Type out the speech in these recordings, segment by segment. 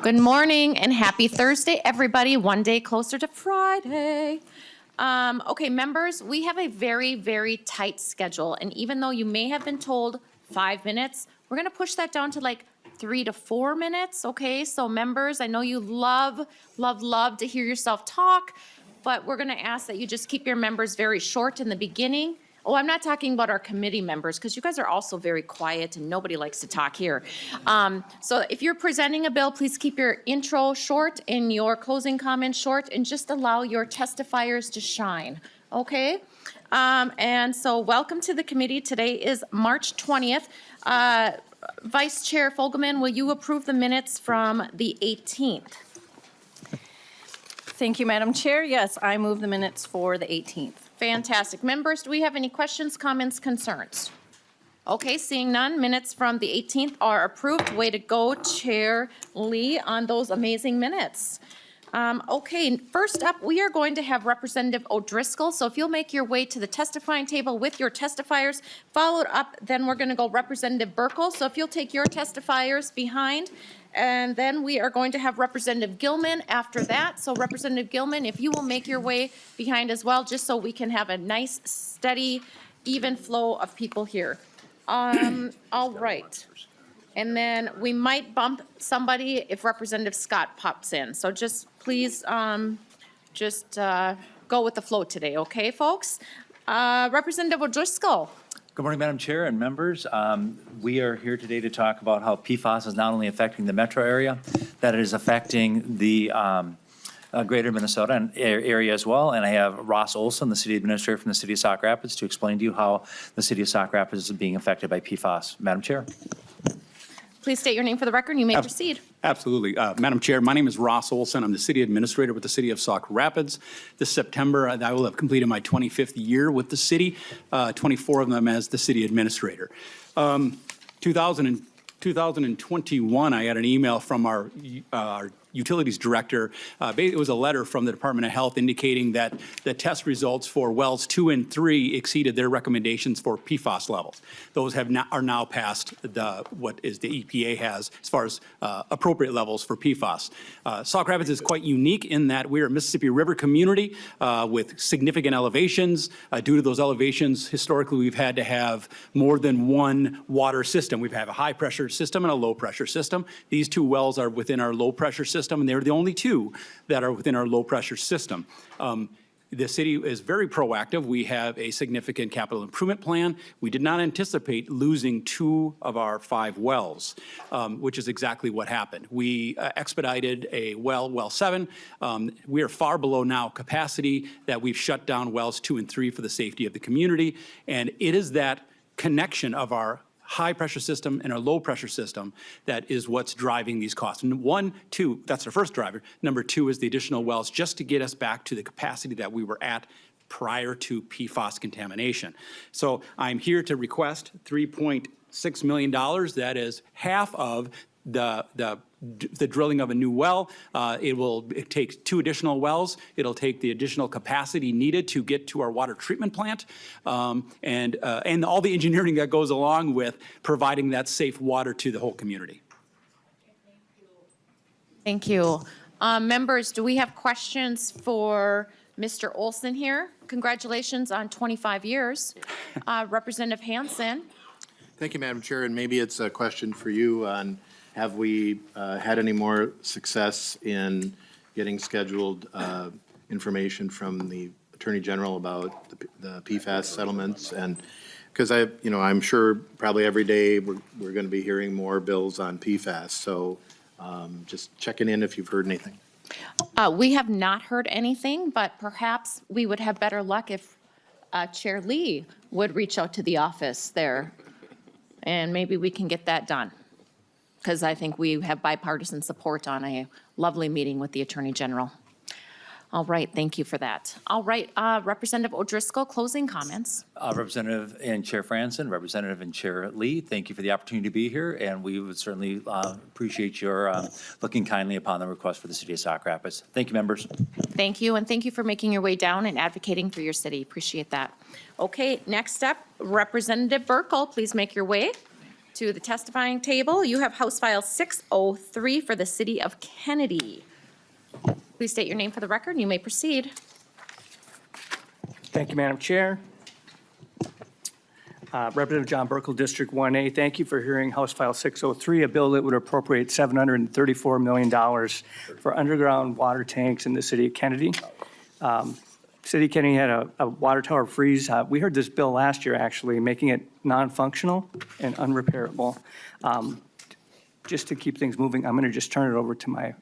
Good morning and happy Thursday, everybody. One day closer to Friday. Okay, members, we have a very, very tight schedule. And even though you may have been told 5 minutes, we're going to push that down to like 3 to 4 minutes. Okay, so members, I know you love to hear yourself talk, but we're going to ask that you just keep your members very short in the beginning. Oh, I'm not talking about our committee members because you guys are also very quiet and nobody likes to talk here. So if you're presenting a bill, please keep your intro short and your closing comments short and just allow your testifiers to shine, okay? And so welcome to the committee. Today is March 20th. Vice Chair Fogelman, will you approve the minutes from the 18th? Thank you, Madam Chair. Yes, I move the minutes for the 18th. Fantastic. Members, do we have any questions, comments, concerns? Okay, seeing none, minutes from the 18th are approved. Way to go, Chair Lee, on those amazing minutes. Okay, first up, we are going to have Representative O'Driscoll. So if you'll make your way to the testifying table with your testifiers, followed up, then we're going to go Representative Burkel. So if you'll take your testifiers behind, and then we are going to have Representative Gillman after that. So Representative Gillman, if you will make your way behind as well, just so we can have a nice, steady, even flow of people here. All right. And then we might bump somebody if Representative Scott pops in. So just please go with the flow today, okay, folks? Representative O'Driscoll. Good morning, Madam Chair and members. We are here today to talk about how PFAS is not only affecting the metro area, that it is affecting the greater Minnesota area as well. And I have Ross Olson, the city administrator from the city of Sauk Rapids, to explain to you how the city of Sauk Rapids is being affected by PFAS. Madam Chair. Please state your name for the record and you may proceed. Absolutely. Madam Chair, my name is Ross Olson. I'm the city administrator with the city of Sauk Rapids. This September, I will have completed my 25th year with the city, 24 of them as the city administrator. 2021, I had an email from our utilities director. It was a letter from the Department of Health indicating that the test results for wells 2 and 3 exceeded their recommendations for PFAS levels. Those are now past what is the EPA has as far as appropriate levels for PFAS. Sauk Rapids is quite unique in that we're a Mississippi River community with significant elevations. Due to those elevations, historically we've had to have more than one water system. We've had a high pressure system and a low pressure system. These two wells are within our low pressure system, and they're the only two that are within our low pressure system. The city is very proactive. We have a significant capital improvement plan. We did not anticipate losing 2 of our 5 wells, which is exactly what happened. We expedited a well 7. We are far below now capacity that we've shut down wells 2 and 3 for the safety of the community. And it is that connection of our high pressure system and our low pressure system that is what's driving these costs. And 1, 2, that's our first driver. Number 2 is the additional wells just to get us back to the capacity that we were at prior to PFAS contamination. So I'm here to request $3.6 million. That is half of the drilling of a new well. It takes 2 additional wells. It'll take the additional capacity needed to get to our water treatment plant, and all the engineering that goes along with providing that safe water to the whole community. Thank you. Members, do we have questions for Mr. Olson here? Congratulations on 25 years. Representative Hansen. Thank you, Madam Chair, and maybe it's a question for you on have we had any more success in getting scheduled information from the Attorney General about the PFAS settlements? And because I'm sure probably every day we're going to be hearing more bills on PFAS. So just checking in if you've heard anything. We have not heard anything, but perhaps we would have better luck if Chair Lee would reach out to the office there, and maybe we can get that done, because I think we have bipartisan support on a lovely meeting with the Attorney General. All right, thank you for that. All right, Representative O'Driscoll, closing comments. Representative and Chair Franson, Representative and Chair Lee, thank you for the opportunity to be here, and we would certainly appreciate your looking kindly upon the request for the city of Sauk Rapids. Thank you, members. Thank you, and thank you for making your way down and advocating for your city. Appreciate that. Okay, next up, Representative Burkel, please make your way. to the testifying table. You have House File 603 for the City of Kennedy. Please state your name for the record, and you may proceed. Thank you, Madam Chair. Representative John Burkel, District 1A, thank you for hearing House File 603, a bill that would appropriate $734 million for underground water tanks in the city of Kennedy. City of Kennedy had a water tower freeze. We heard this bill last year, actually, making it non-functional and unrepairable. Just to keep things moving, I'm going to just turn it over to my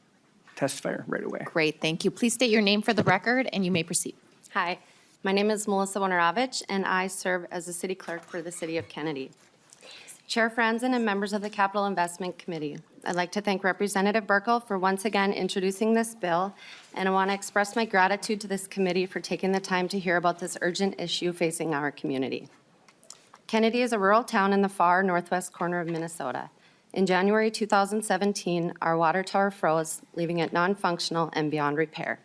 testifier right away. Great, thank you. Please state your name for the record, and you may proceed. Hi, my name is Melissa Winorovich, and I serve as the city clerk for the City of Kennedy. Chair Franzen and members of the Capital Investment Committee, I'd like to thank Representative Burkel for once again introducing this bill, and I want to express my gratitude to this committee for taking the time to hear about this urgent issue facing our community. Kennedy is a rural town in the far northwest corner of Minnesota. In January 2017, our water tower froze, leaving it non-functional and beyond repair.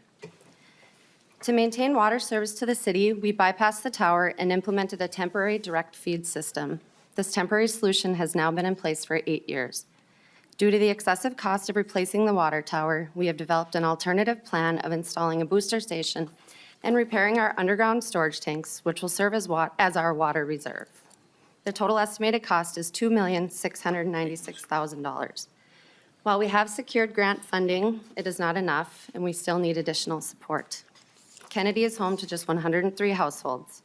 To maintain water service to the city, we bypassed the tower and implemented a temporary direct feed system. This temporary solution has now been in place for 8 years. Due to the excessive cost of replacing the water tower, we have developed an alternative plan of installing a booster station and repairing our underground storage tanks, which will serve as our water reserve. The total estimated cost is $2,696,000. While we have secured grant funding, it is not enough, and we still need additional support. Kennedy is home to just 103 households.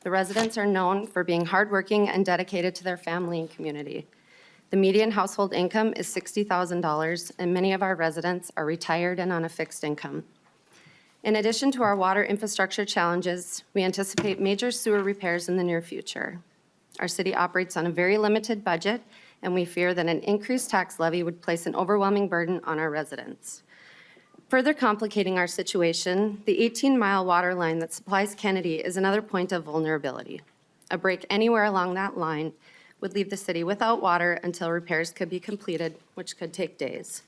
The residents are known for being hardworking and dedicated to their family and community. The median household income is $60,000, and many of our residents are retired and on a fixed income. In addition to our water infrastructure challenges, we anticipate major sewer repairs in the near future. Our city operates on a very limited budget, and we fear that an increased tax levy would place an overwhelming burden on our residents. Further complicating our situation, the 18-mile water line that supplies Kennedy is another point of vulnerability. A break anywhere along that line would leave the city without water until repairs could be completed, which could take days.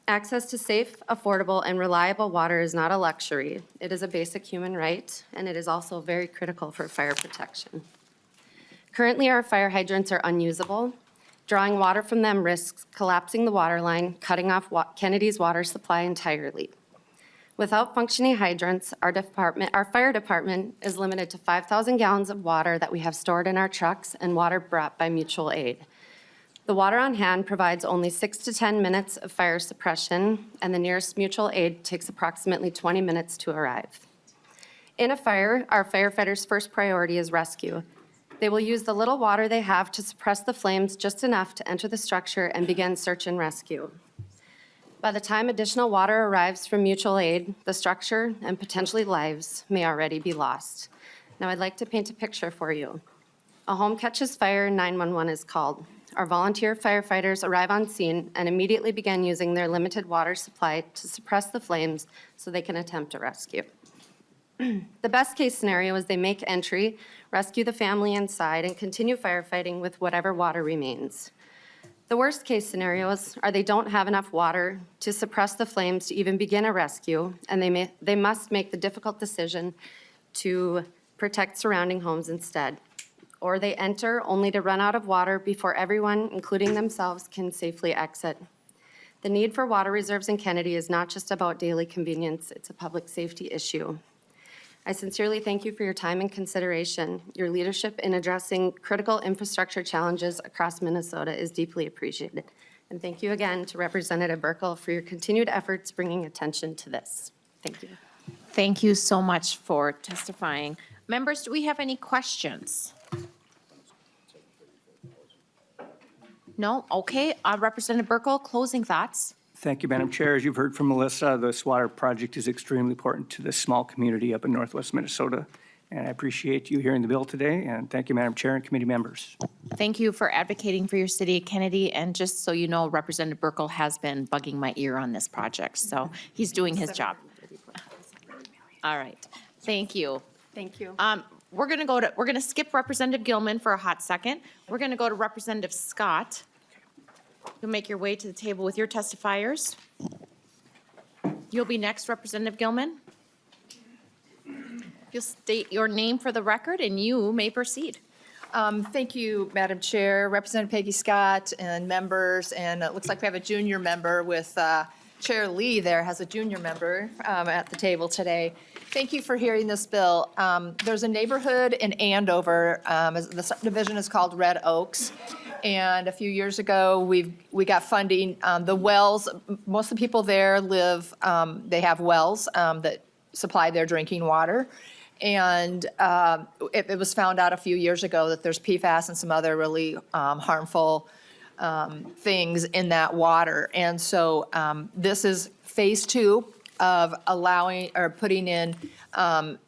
Access to safe, affordable, and reliable water is not a luxury. It is a basic human right, and it is also very critical for fire protection. Currently, our fire hydrants are unusable. Drawing water from them risks collapsing the water line, cutting off Kennedy's water supply entirely. Without functioning hydrants, our fire department is limited to 5,000 gallons of water that we have stored in our trucks and water brought by mutual aid. The water on hand provides only 6 to 10 minutes of fire suppression, and the nearest mutual aid takes approximately 20 minutes to arrive. In a fire, our firefighters' first priority is rescue. They will use the little water they have to suppress the flames just enough to enter the structure and begin search and rescue. By the time additional water arrives from mutual aid, the structure and potentially lives may already be lost. Now I'd like to paint a picture for you. A home catches fire, 911 is called. Our volunteer firefighters arrive on scene and immediately begin using their limited water supply to suppress the flames so they can attempt a rescue. The best case scenario is they make entry, rescue the family inside, and continue firefighting with whatever water remains. The worst case scenarios are they don't have enough water to suppress the flames to even begin a rescue, and they must make the difficult decision to protect surrounding homes instead. Or they enter only to run out of water before everyone, including themselves, can safely exit. The need for water reserves in Kennedy is not just about daily convenience, it's a public safety issue. I sincerely thank you for your time and consideration. Your leadership in addressing critical infrastructure challenges across Minnesota is deeply appreciated. And thank you again to Representative Burkel for your continued efforts bringing attention to this. Thank you. Thank you so much for testifying. Members, do we have any questions? No? Okay. Representative Burkel, closing thoughts. Thank you, Madam Chair. As you've heard from Melissa, this water project is extremely important to this small community up in northwest Minnesota. And I appreciate you hearing the bill today. And thank you, Madam Chair and committee members. Thank you for advocating for your city of Kennedy. And just so you know, Representative Burkel has been bugging my ear on this project, so he's doing his job. All right. Thank you. Thank you. We're going to skip Representative Gillman for a hot second. We're going to go to Representative Scott. You'll make your way to the table with your testifiers. You'll be next, Representative Gillman. You'll state your name for the record, and you may proceed. Thank you, Madam Chair, Representative Peggy Scott, and members. And it looks like we have a junior member with Chair Lee there has a junior member at the table today. Thank you for hearing this bill. There's a neighborhood in Andover. The subdivision is called Red Oaks. And a few years ago, we got funding. The wells, most of the people there live, they have wells that supply their drinking water. And it was found out a few years ago that there's PFAS and some other really harmful things in that water. And so this is phase 2 of allowing or putting in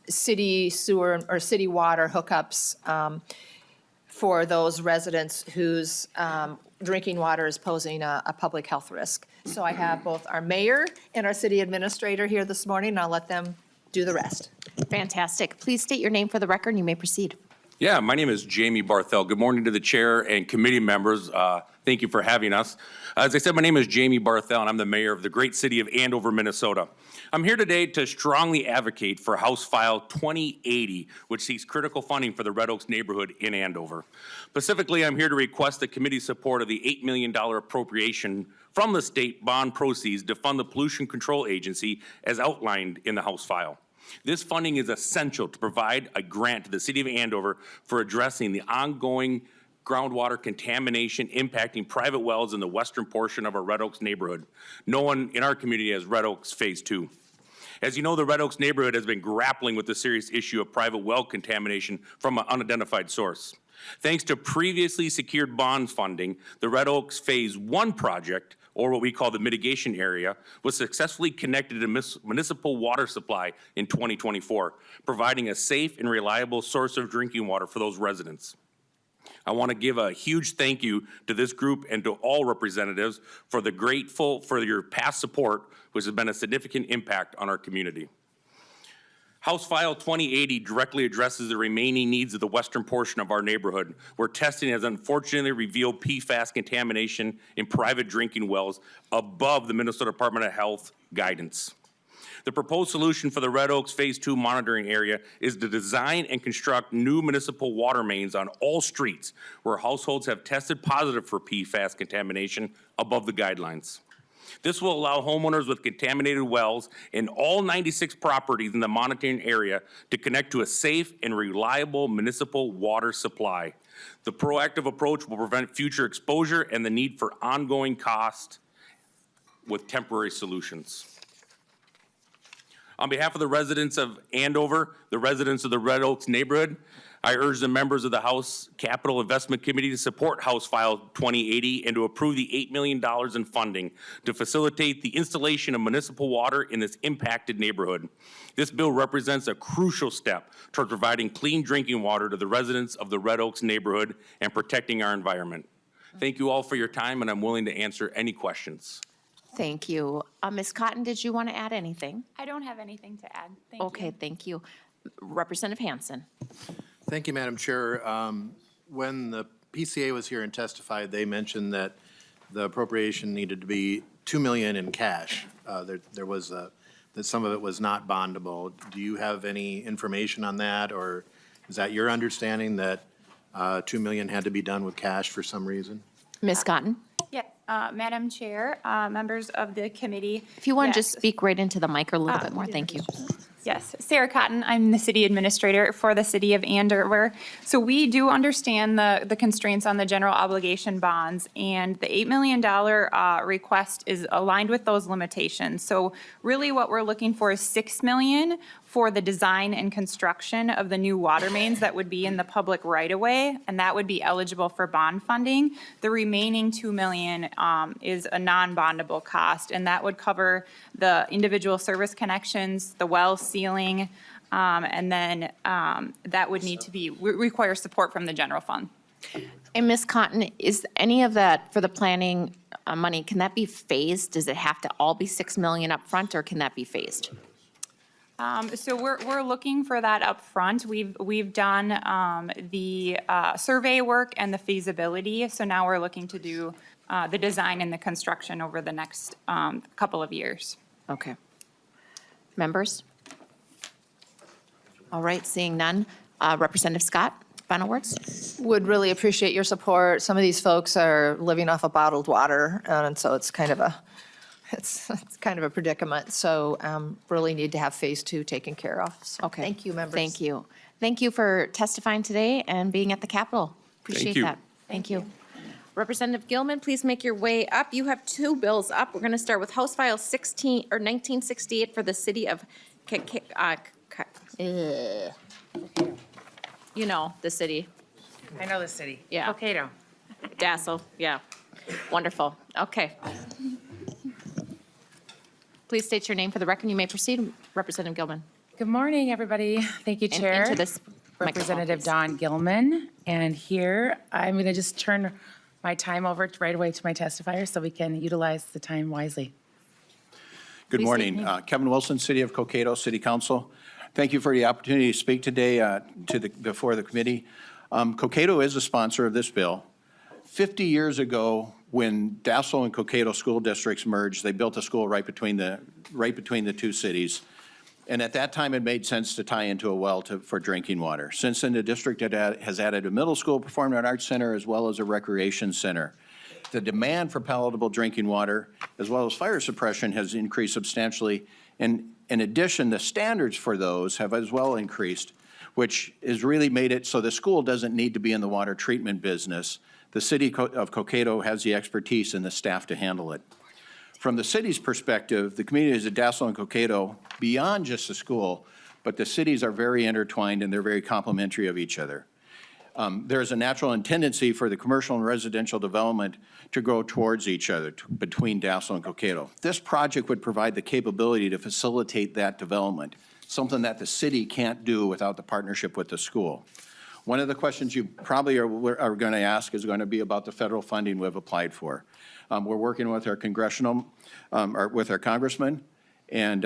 city sewer or city water hookups for those residents whose drinking water is posing a public health risk. So I have both our mayor and our city administrator here this morning, and I'll let them do the rest. Fantastic. Please state your name for the record, and you may proceed. Yeah, my name is Jamie Barthel. Good morning to the chair and committee members. Thank you for having us. As I said, my name is Jamie Barthel, and I'm the mayor of the great city of Andover, Minnesota. I'm here today to strongly advocate for House File 2080, which seeks critical funding for the Red Oaks neighborhood in Andover. Specifically, I'm here to request the committee's support of the $8 million appropriation from the state bond proceeds to fund the Pollution Control Agency as outlined in the House file. This funding is essential to provide a grant to the city of Andover for addressing the ongoing groundwater contamination impacting private wells in the western portion of our Red Oaks neighborhood, known in our community as Red Oaks Phase 2. As you know, the Red Oaks neighborhood has been grappling with the serious issue of private well contamination from an unidentified source. Thanks to previously secured bond funding, the Red Oaks Phase 1 project, or what we call the mitigation area, was successfully connected to municipal water supply in 2024, providing a safe and reliable source of drinking water for those residents. I want to give a huge thank you to this group and to all representatives for your past support, which has been a significant impact on our community. House File 2080 directly addresses the remaining needs of the western portion of our neighborhood, where testing has unfortunately revealed PFAS contamination in private drinking wells above the Minnesota Department of Health guidance. The proposed solution for the Red Oaks Phase 2 monitoring area is to design and construct new municipal water mains on all streets where households have tested positive for PFAS contamination above the guidelines. This will allow homeowners with contaminated wells in all 96 properties in the monitoring area to connect to a safe and reliable municipal water supply. The proactive approach will prevent future exposure and the need for ongoing cost with temporary solutions. On behalf of the residents of Andover, the residents of the Red Oaks neighborhood, I urge the members of the House Capital Investment Committee to support House File 2080 and to approve the $8 million in funding to facilitate the installation of municipal water in this impacted neighborhood. This bill represents a crucial step toward providing clean drinking water to the residents of the Red Oaks neighborhood and protecting our environment. Thank you all for your time, and I'm willing to answer any questions. Thank you. Ms. Cotton, did you want to add anything? I don't have anything to add. Thank you. Okay, thank you. Representative Hansen. Thank you, Madam Chair. When the PCA was here and testified, they mentioned that the appropriation needed to be $2 million in cash. There was that some of it was not bondable. Do you have any information on that, or is that your understanding that $2 million had to be done with cash for some reason? Ms. Cotton, Yeah, Madam Chair, members of the committee. if you want to yes. just speak right into the mic a little bit more, thank you. Yes, Sarah Cotton, I'm the city administrator for the city of Andover. So we do understand the constraints on the general obligation bonds, and the $8 million request is aligned with those limitations. So really what we're looking for is $6 million for the design and construction of the new water mains that would be in the public right-of-way, and that would be eligible for bond funding. The remaining $2 million is a non-bondable cost, and that would cover the individual service connections, the well sealing, and then that would need to be, require support from the general fund. And Ms. Cotton, is any of that for the planning money, can that be phased? Does it have to all be $6 million up front, or can that be phased? So we're looking for that up front. We've done the survey work and the feasibility. So now we're looking to do the design and the construction over the next couple of years. Okay. Members? All right, seeing none. Representative Scott? Final words? Would really appreciate your support. Some of these folks are living off of bottled water, and so it's kind of a, it's kind of a predicament. So really need to have phase 2 taken care of. So Okay. Thank you, members. Thank you. Thank you for testifying today and being at the Capitol. Appreciate you. that. Thank you. Representative Gillman, please make your way up. You have 2 bills up. We're going to start with House File 1968 for the city of, you know, the city. I know the city. Yeah. Cokato. Dassel, yeah. Wonderful. Okay. Please state your name for the record. You may proceed, Representative Gillman. Good morning, everybody. Thank you, And Chair. into this microphone, Representative please. Dawn Gillman. And here, I'm going to just turn my time over right away to my testifier so we can utilize the time wisely. Good Please state morning. your name. Kevin Wilson, City of Cokato, City Council. Thank you for the opportunity to speak today before the committee. Cokato is a sponsor of this bill. 50 years ago, when Dassel and Cokato school districts merged, they built a school right between the 2 cities. And at that time, it made sense to tie into a well for drinking water. Since then, the district has added a middle school, performing arts center, as well as a recreation center. The demand for palatable drinking water, as well as fire suppression, has increased substantially. And in addition, the standards for those have as well increased, which has really made it so the school doesn't need to be in the water treatment business. The city of Cokato has the expertise and the staff to handle it. From the city's perspective, the communities of Dassel and Cokato, beyond just the school, but the cities are very intertwined and they're very complementary of each other. There's a natural tendency for the commercial and residential development to grow towards each other between Dassel and Cokato. This project would provide the capability to facilitate that development, something that the city can't do without the partnership with the school. One of the questions you probably are going to ask is going to be about the federal funding we've applied for. We're working with our with our congressman, and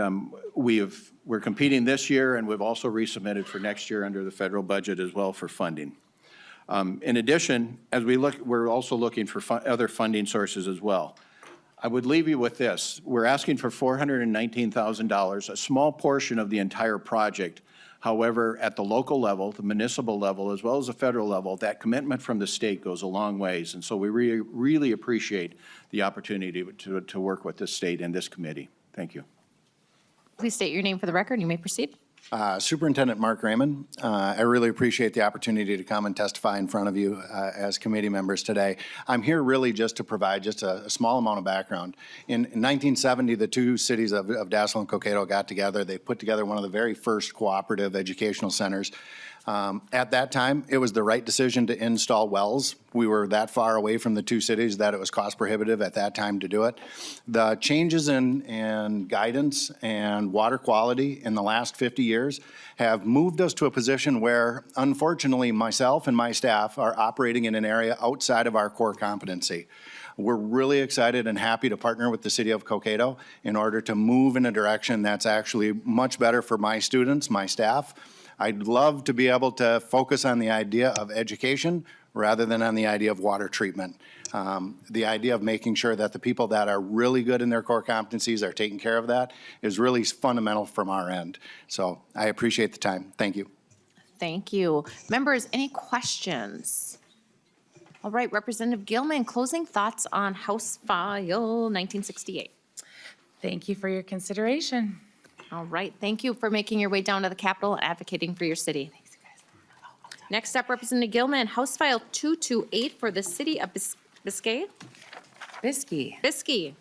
we're competing this year, and we've also resubmitted for next year under the federal budget as well for funding. In addition, as we look, we're also looking for other funding sources as well. I would leave you with this. We're asking for $419,000, a small portion of the entire project. However, at the local level, the municipal level, as well as the federal level, that commitment from the state goes a long ways. And so we really appreciate the opportunity to work with this state and this committee. Thank you. Please state your name for the record. You may proceed. Superintendent Mark Raymond. I really appreciate the opportunity to come and testify in front of you as committee members today. I'm here really just to provide just a small amount of background. In 1970, the 2 cities of Dassel and Cokato got together. They put together one of the very first cooperative educational centers. At that time, it was the right decision to install wells. We were that far away from the 2 cities that it was cost prohibitive at that time to do it. The changes in guidance and water quality in the last 50 years have moved us to a position where, unfortunately, myself and my staff are operating in an area outside of our core competency. We're really excited and happy to partner with the City of Cokato in order to move in a direction that's actually much better for my students, my staff. I'd love to be able to focus on the idea of education rather than on the idea of water treatment. The idea of making sure that the people that are really good in their core competencies are taking care of that is really fundamental from our end. So I appreciate the time. Thank you. Thank you. Members, any questions? All right, Representative Gillman, closing thoughts on House File 1968. Thank you for your consideration. All right, thank you for making your way down to the Capitol and advocating for your city. Next up, Representative Gillman, House File 228 for the city of Biscay. Biscay. Biscay.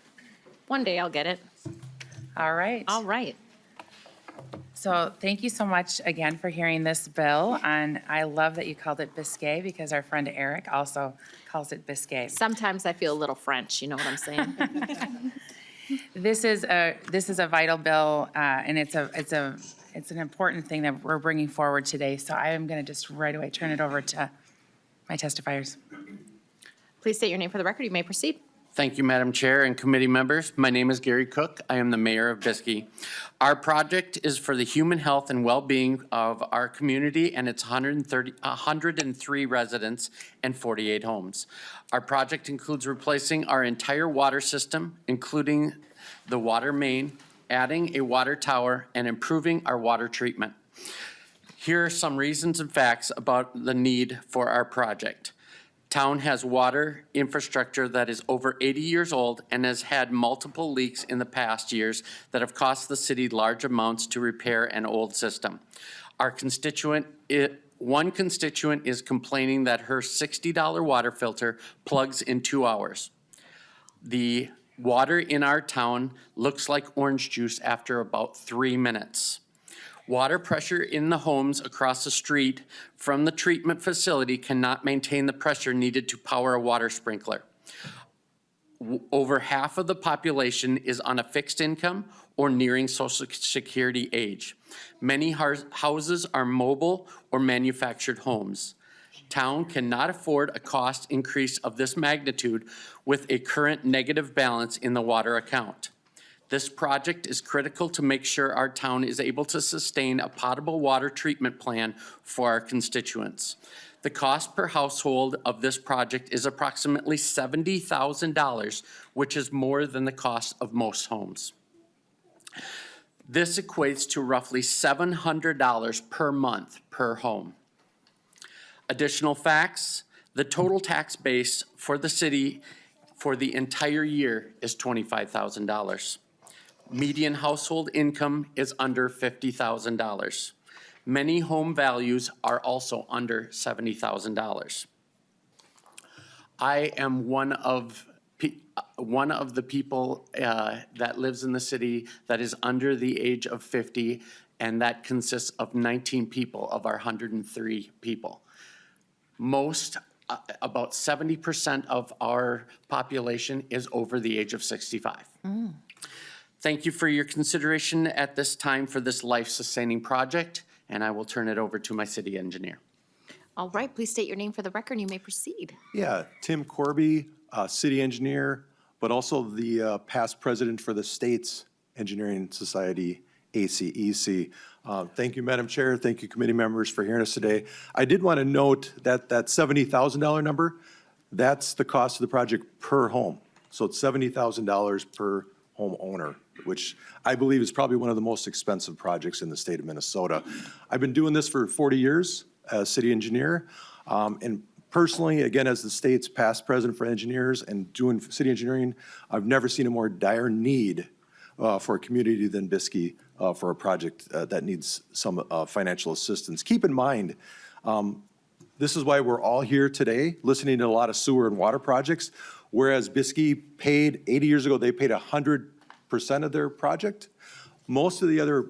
One day I'll get it. All right. All right. So thank you so much again for hearing this bill. And I love that you called it Biscay because our friend Eric also calls it Biscay. Sometimes I feel a little French, you know what I'm saying? This is a vital bill, and it's an important thing that we're bringing forward today. So I am going to just right away turn it over to my testifiers. Please state your name for the record. You may proceed. Thank you, Madam Chair and committee members. My name is Gary Cook. I am the mayor of Biscay. Our project is for the human health and well-being of our community and its 103 residents and 48 homes. Our project includes replacing our entire water system, including the water main, adding a water tower, and improving our water treatment. Here are some reasons and facts about the need for our project. Town has water infrastructure that is over 80 years old and has had multiple leaks in the past years that have cost the city large amounts to repair an old system. One constituent is complaining that her $60 water filter plugs in 2 hours. The water in our town looks like orange juice after about 3 minutes. Water pressure in the homes across the street from the treatment facility cannot maintain the pressure needed to power a water sprinkler. Over half of the population is on a fixed income or nearing Social Security age. Many houses are mobile or manufactured homes. Town cannot afford a cost increase of this magnitude with a current negative balance in the water account. This project is critical to make sure our town is able to sustain a potable water treatment plan for our constituents. The cost per household of this project is approximately $70,000, which is more than the cost of most homes. This equates to roughly $700 per month per home. Additional facts, the total tax base for the city for the entire year is $25,000. Median household income is under $50,000. Many home values are also under $70,000. I am one of the people that lives in the city that is under the age of 50, and that consists of 19 people of our 103 people. About 70% of our population is over the age of 65. Thank you for your consideration at this time for this life-sustaining project, and I will turn it over to my city engineer. All right, please state your name for the record. You may proceed. Yeah, Tim Corby, city engineer, but also the past president for the State's Engineering Society, ACEC. Thank you, Madam Chair. Thank you, committee members, for hearing us today. I did want to note that that $70,000 number, that's the cost of the project per home. So it's $70,000 per homeowner, which I believe is probably one of the most expensive projects in the state of Minnesota. I've been doing this for 40 years as city engineer, and personally, again, as the state's past president for engineers and doing city engineering, I've never seen a more dire need for a community than Biscay for a project that needs some financial assistance. Keep in mind, this is why we're all here today, listening to a lot of sewer and water projects, whereas Biscay paid, 80 years ago, they paid 100% of their project. Most of the other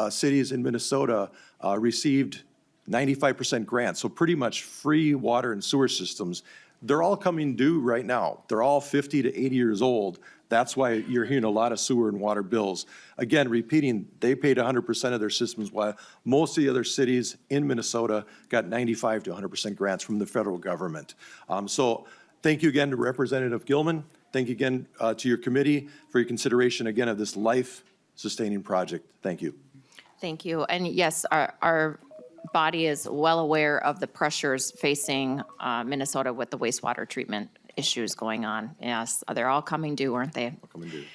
cities in Minnesota received 95% grants, so pretty much free water and sewer systems. They're all coming due right now. They're all 50 to 80 years old. That's why you're hearing a lot of sewer and water bills. Again, repeating, they paid 100% of their systems, while most of the other cities in Minnesota got 95 to 100% grants from the federal government. So thank you again to Representative Gillman. Thank you again to your committee for your consideration again of this life-sustaining project. Thank you. Thank you. And yes, our body is well aware of the pressures facing Minnesota with the wastewater treatment issues going on. Yes, they're all coming due, aren't they? Coming due.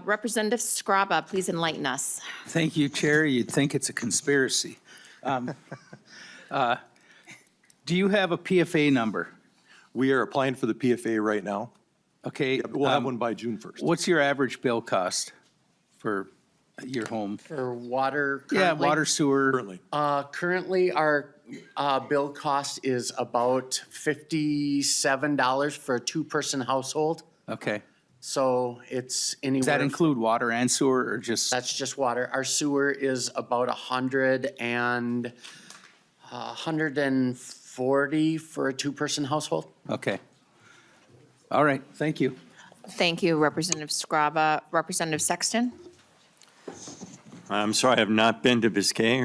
Representative Scraba, please enlighten us. Thank you, Chair. You'd think it's a conspiracy. Do you have a PFA number? We are applying for the PFA right now. Okay. We'll have one by June 1st. What's your average bill cost for your home? For water Yeah, currently? water, sewer. Currently. Currently, our bill cost is about $57 for a two-person household. Okay. So it's anywhere. Does that include water and sewer or just? That's just water. Our sewer is about 140 for a two-person household. Okay. All right, thank you. Thank you, Representative Scraba. Representative Sexton? I'm sorry, I have not been to Biscay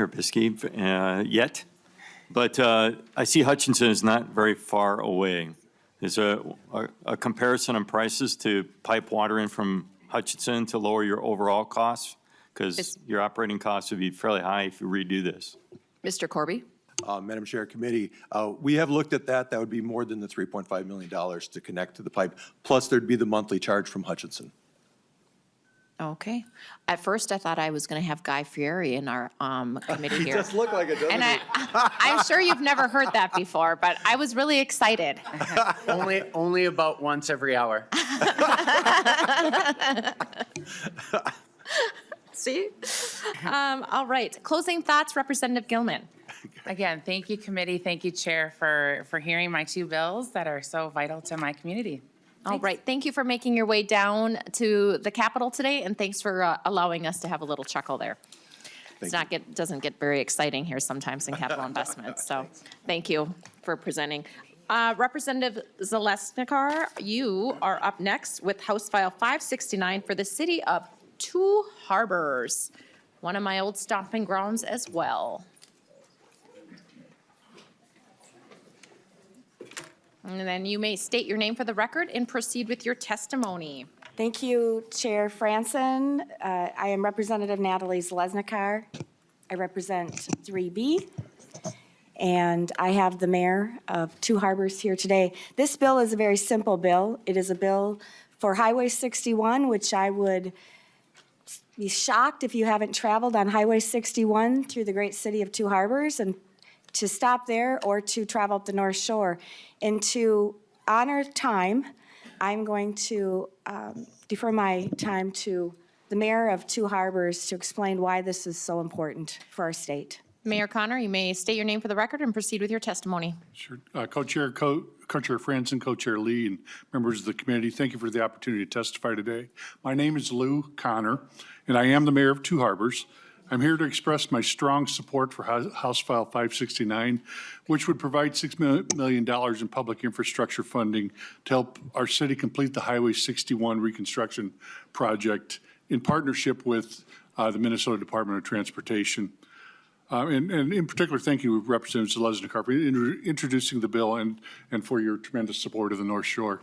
yet, but I see Hutchinson is not very far away. Is there a comparison on prices to pipe water in from Hutchinson to lower your overall costs? Because your operating costs would be fairly high if you redo this. Mr. Corby? Madam Chair, committee, we have looked at that. That would be more than the $3.5 million to connect to the pipe. Plus, there'd be the monthly charge from Hutchinson. Okay. At first, I thought I was going to have Guy Fieri in our committee here. Just look like it, doesn't And it? I'm sure you've never heard that before, but I was really excited. Only about once every hour. See? All right. Closing thoughts, Representative Gillman. Again, thank you, committee. Thank you, Chair, for hearing my two bills that are so vital to my community. All right. Thank you for making your way down to the Capitol today, and thanks for allowing us to have a little chuckle there. Doesn't get very exciting here sometimes in capital investments, so thank you for presenting. Representative Zeleznikar, you are up next with House File 569 for the City of Two Harbors, one of my old stomping grounds as well. And then you may state your name for the record and proceed with your testimony. Thank you, Chair Franson. I am Representative Natalie Zeleznikar. I represent 3B, and I have the mayor of Two Harbors here today. This bill is a very simple bill. It is a bill for Highway 61, which I would be shocked if you haven't traveled on Highway 61 through the great city of Two Harbors and to stop there or to travel up the North Shore. And to honor time, I'm going to defer my time to the mayor of Two Harbors to explain why this is so important for our state. Mayor Connor, you may state your name for the record and proceed with your testimony. Sure. Co-Chair Franson, Co-Chair Lee, and members of the committee, thank you for the opportunity to testify today. My name is Lou Connor, and I am the mayor of Two Harbors. I'm here to express my strong support for House File 569, which would provide $6 million in public infrastructure funding to help our city complete the Highway 61 reconstruction project in partnership with the Minnesota Department of Transportation. And in particular, thank you, Representative Zeleznikar, for introducing the bill and for your tremendous support of the North Shore.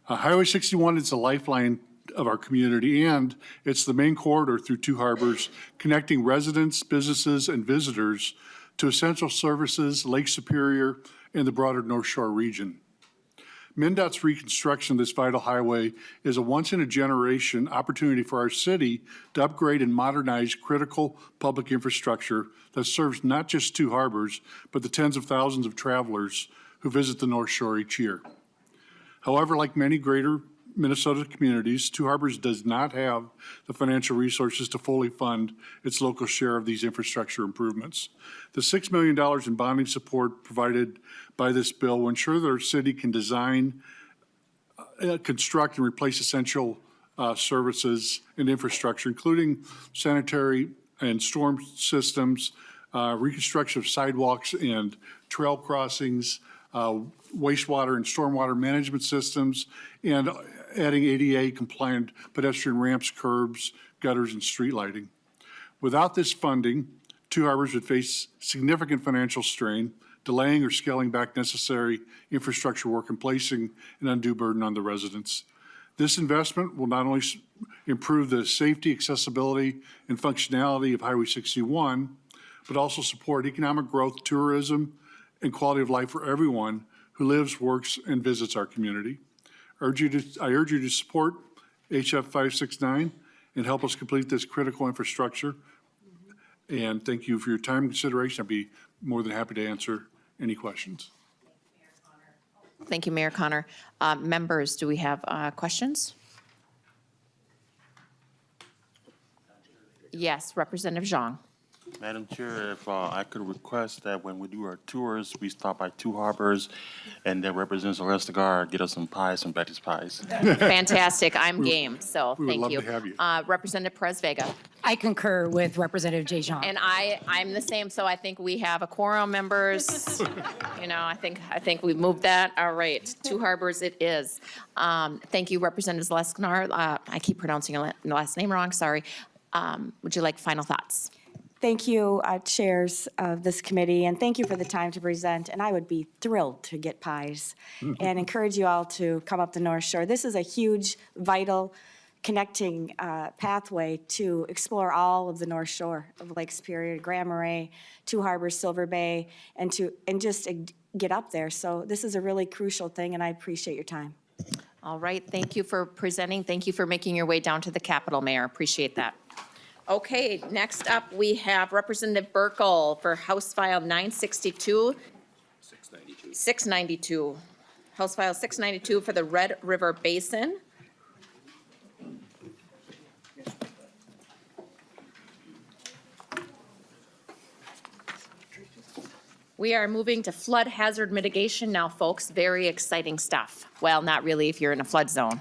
Highway 61 is a lifeline of our community, and it's the main corridor through Two Harbors, connecting residents, businesses, and visitors to essential services, Lake Superior, and the broader North Shore region. MnDOT's reconstruction of this vital highway is a once-in-a-generation opportunity for our city to upgrade and modernize critical public infrastructure that serves not just Two Harbors, but the tens of thousands of travelers who visit the North Shore each year. However, like many greater Minnesota communities, Two Harbors does not have the financial resources to fully fund its local share of these infrastructure improvements. The $6 million in bonding support provided by this bill will ensure that our city can design, construct, and replace essential services and infrastructure, including sanitary and storm systems, reconstruction of sidewalks and trail crossings, wastewater and stormwater management systems, and adding ADA-compliant pedestrian ramps, curbs, gutters, and street lighting. Without this funding, Two Harbors would face significant financial strain, delaying or scaling back necessary infrastructure work and placing an undue burden on the residents. This investment will not only improve the safety, accessibility, and functionality of Highway 61, but also support economic growth, tourism, and quality of life for everyone who lives, works, and visits our community. I urge you to support HF 569 and help us complete this critical infrastructure. And thank you for your time and consideration. I'd be more than happy to answer any questions. Thank you, Mayor Connor. Members, do we have questions? Yes, Representative Zhang. Madam Chair, if I could request that when we do our tours, we stop by Two Harbors, and then Representative Zeleznikar get us some pies, some Betty's pies. Fantastic. I'm game, so we would thank love you. to have you. Representative Pérez-Vega. I concur with Representative Jean. And I'm the same, so I think we have a quorum, members. You know, I think we've moved that. All right, Two Harbors it is. Thank you, Representative Zeleznikar. I keep pronouncing your last name wrong, sorry. Would you like final thoughts? Thank you, chairs of this committee, and thank you for the time to present. And I would be thrilled to get pies and encourage you all to come up the North Shore. This is a huge, vital, connecting pathway to explore all of the North Shore of Lake Superior, Grand Marais, Two Harbors, Silver Bay, and just get up there. So this is a really crucial thing, and I appreciate your time. All right, thank you for presenting. Thank you for making your way down to the Capitol, Mayor. Appreciate that. Okay, next up, we have Representative Burkel for House File 962. 692. House File 692 for the Red River Basin. We are moving to flood hazard mitigation now, folks. Very exciting stuff. Well, not really if you're in a flood zone.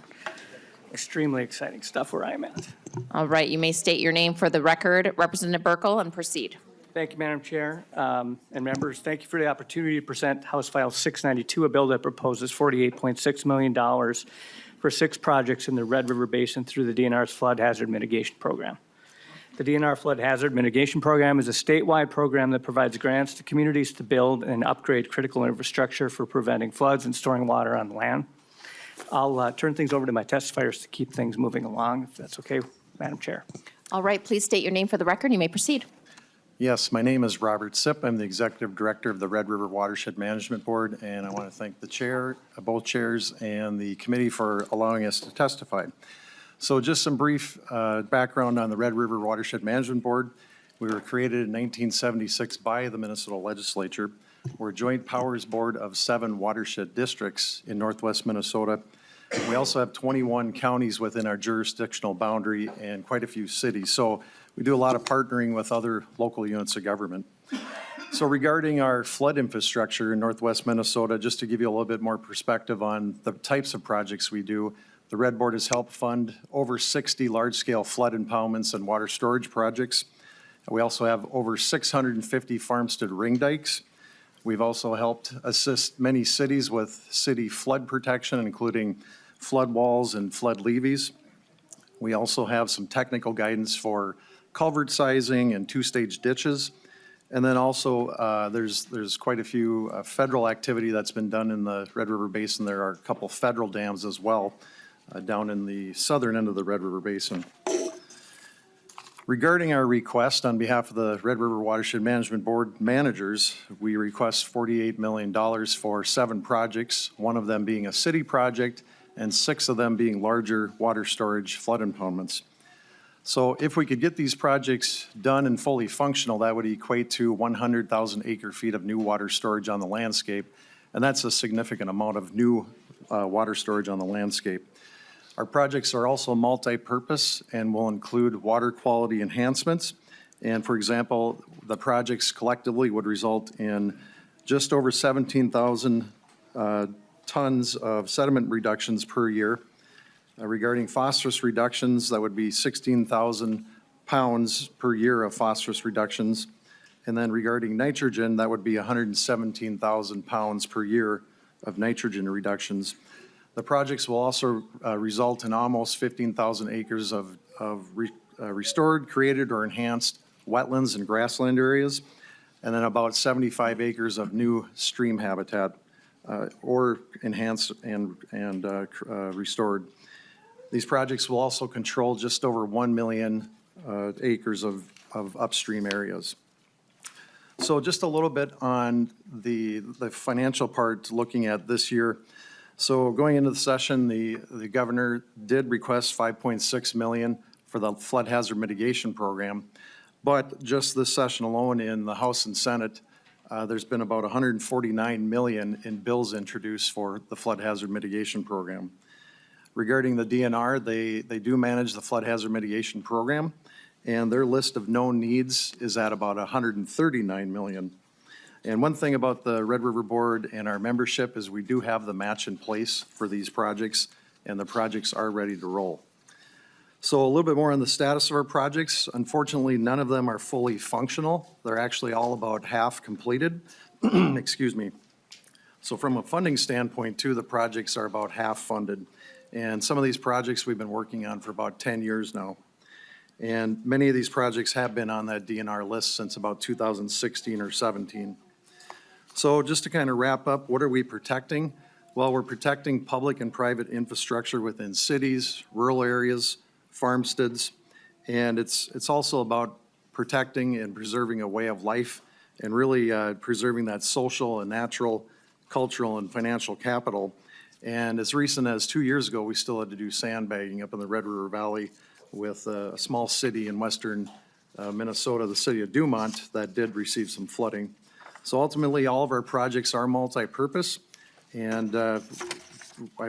Extremely exciting stuff where I'm at. All right, you may state your name for the record, Representative Burkel, and proceed. Thank you, Madam Chair. And members, thank you for the opportunity to present House File 692, a bill that proposes $48.6 million for 6 projects in the Red River Basin through the DNR's Flood Hazard Mitigation Program. The DNR Flood Hazard Mitigation Program is a statewide program that provides grants to communities to build and upgrade critical infrastructure for preventing floods and storing water on land. I'll turn things over to my testifiers to keep things moving along, if that's okay, Madam Chair. All right, please state your name for the record. You may proceed. Yes, my name is Robert Sipp. I'm the Executive Director of the Red River Watershed Management Board, and I want to thank the chair, both chairs, and the committee for allowing us to testify. So just some brief background on the Red River Watershed Management Board. We were created in 1976 by the Minnesota Legislature. We're a joint powers board of 7 watershed districts in northwest Minnesota. We also have 21 counties within our jurisdictional boundary and quite a few cities. So we do a lot of partnering with other local units of government. So regarding our flood infrastructure in northwest Minnesota, just to give you a little bit more perspective on the types of projects we do, the Red Board has helped fund over 60 large-scale flood impoundments and water storage projects. We also have over 650 farmstead ring dikes. We've also helped assist many cities with city flood protection, including flood walls and flood levees. We also have some technical guidance for culvert sizing and 2-stage ditches. And then also there's quite a few federal activity that's been done in the Red River Basin. There are a couple federal dams as well down in the southern end of the Red River Basin. Regarding our request on behalf of the Red River Watershed Management Board managers, we request $48 million for 7 projects, one of them being a city project and 6 of them being larger water storage flood impoundments. So if we could get these projects done and fully functional, that would equate to 100,000 acre feet of new water storage on the landscape, and that's a significant amount of new water storage on the landscape. Our projects are also multi-purpose and will include water quality enhancements. And for example, the projects collectively would result in just over 17,000 tons of sediment reductions per year. Regarding phosphorus reductions, that would be 16,000 pounds per year of phosphorus reductions. And then regarding nitrogen, that would be 117,000 pounds per year of nitrogen reductions. The projects will also result in almost 15,000 acres of restored, created, or enhanced wetlands and grassland areas, and then about 75 acres of new stream habitat, or enhanced and restored. These projects will also control just over 1 million acres of upstream areas. So just a little bit on the financial part, looking at this year. So going into the session, the governor did request $5.6 million for the flood hazard mitigation program. But just this session alone in the House and Senate, there's been about $149 million in bills introduced for the flood hazard mitigation program. Regarding the DNR, they do manage the flood hazard mitigation program, and their list of known needs is at about $139 million. And one thing about the Red River Board and our membership is we do have the match in place for these projects, and the projects are ready to roll. So a little bit more on the status of our projects. Unfortunately, none of them are fully functional. They're actually all about half completed. Excuse me. So from a funding standpoint too, the projects are about half funded. And some of these projects we've been working on for about 10 years now. And many of these projects have been on that DNR list since about 2016 or 17. So just to kind of wrap up, what are we protecting? Well, we're protecting public and private infrastructure within cities, rural areas, farmsteads, and it's also about protecting and preserving a way of life and really preserving that social and natural, cultural and financial capital. And as recent as 2 years ago, we still had to do sandbagging up in the Red River Valley with a small city in western Minnesota, the city of Dumont, that did receive some flooding. So ultimately, all of our projects are multi-purpose. And I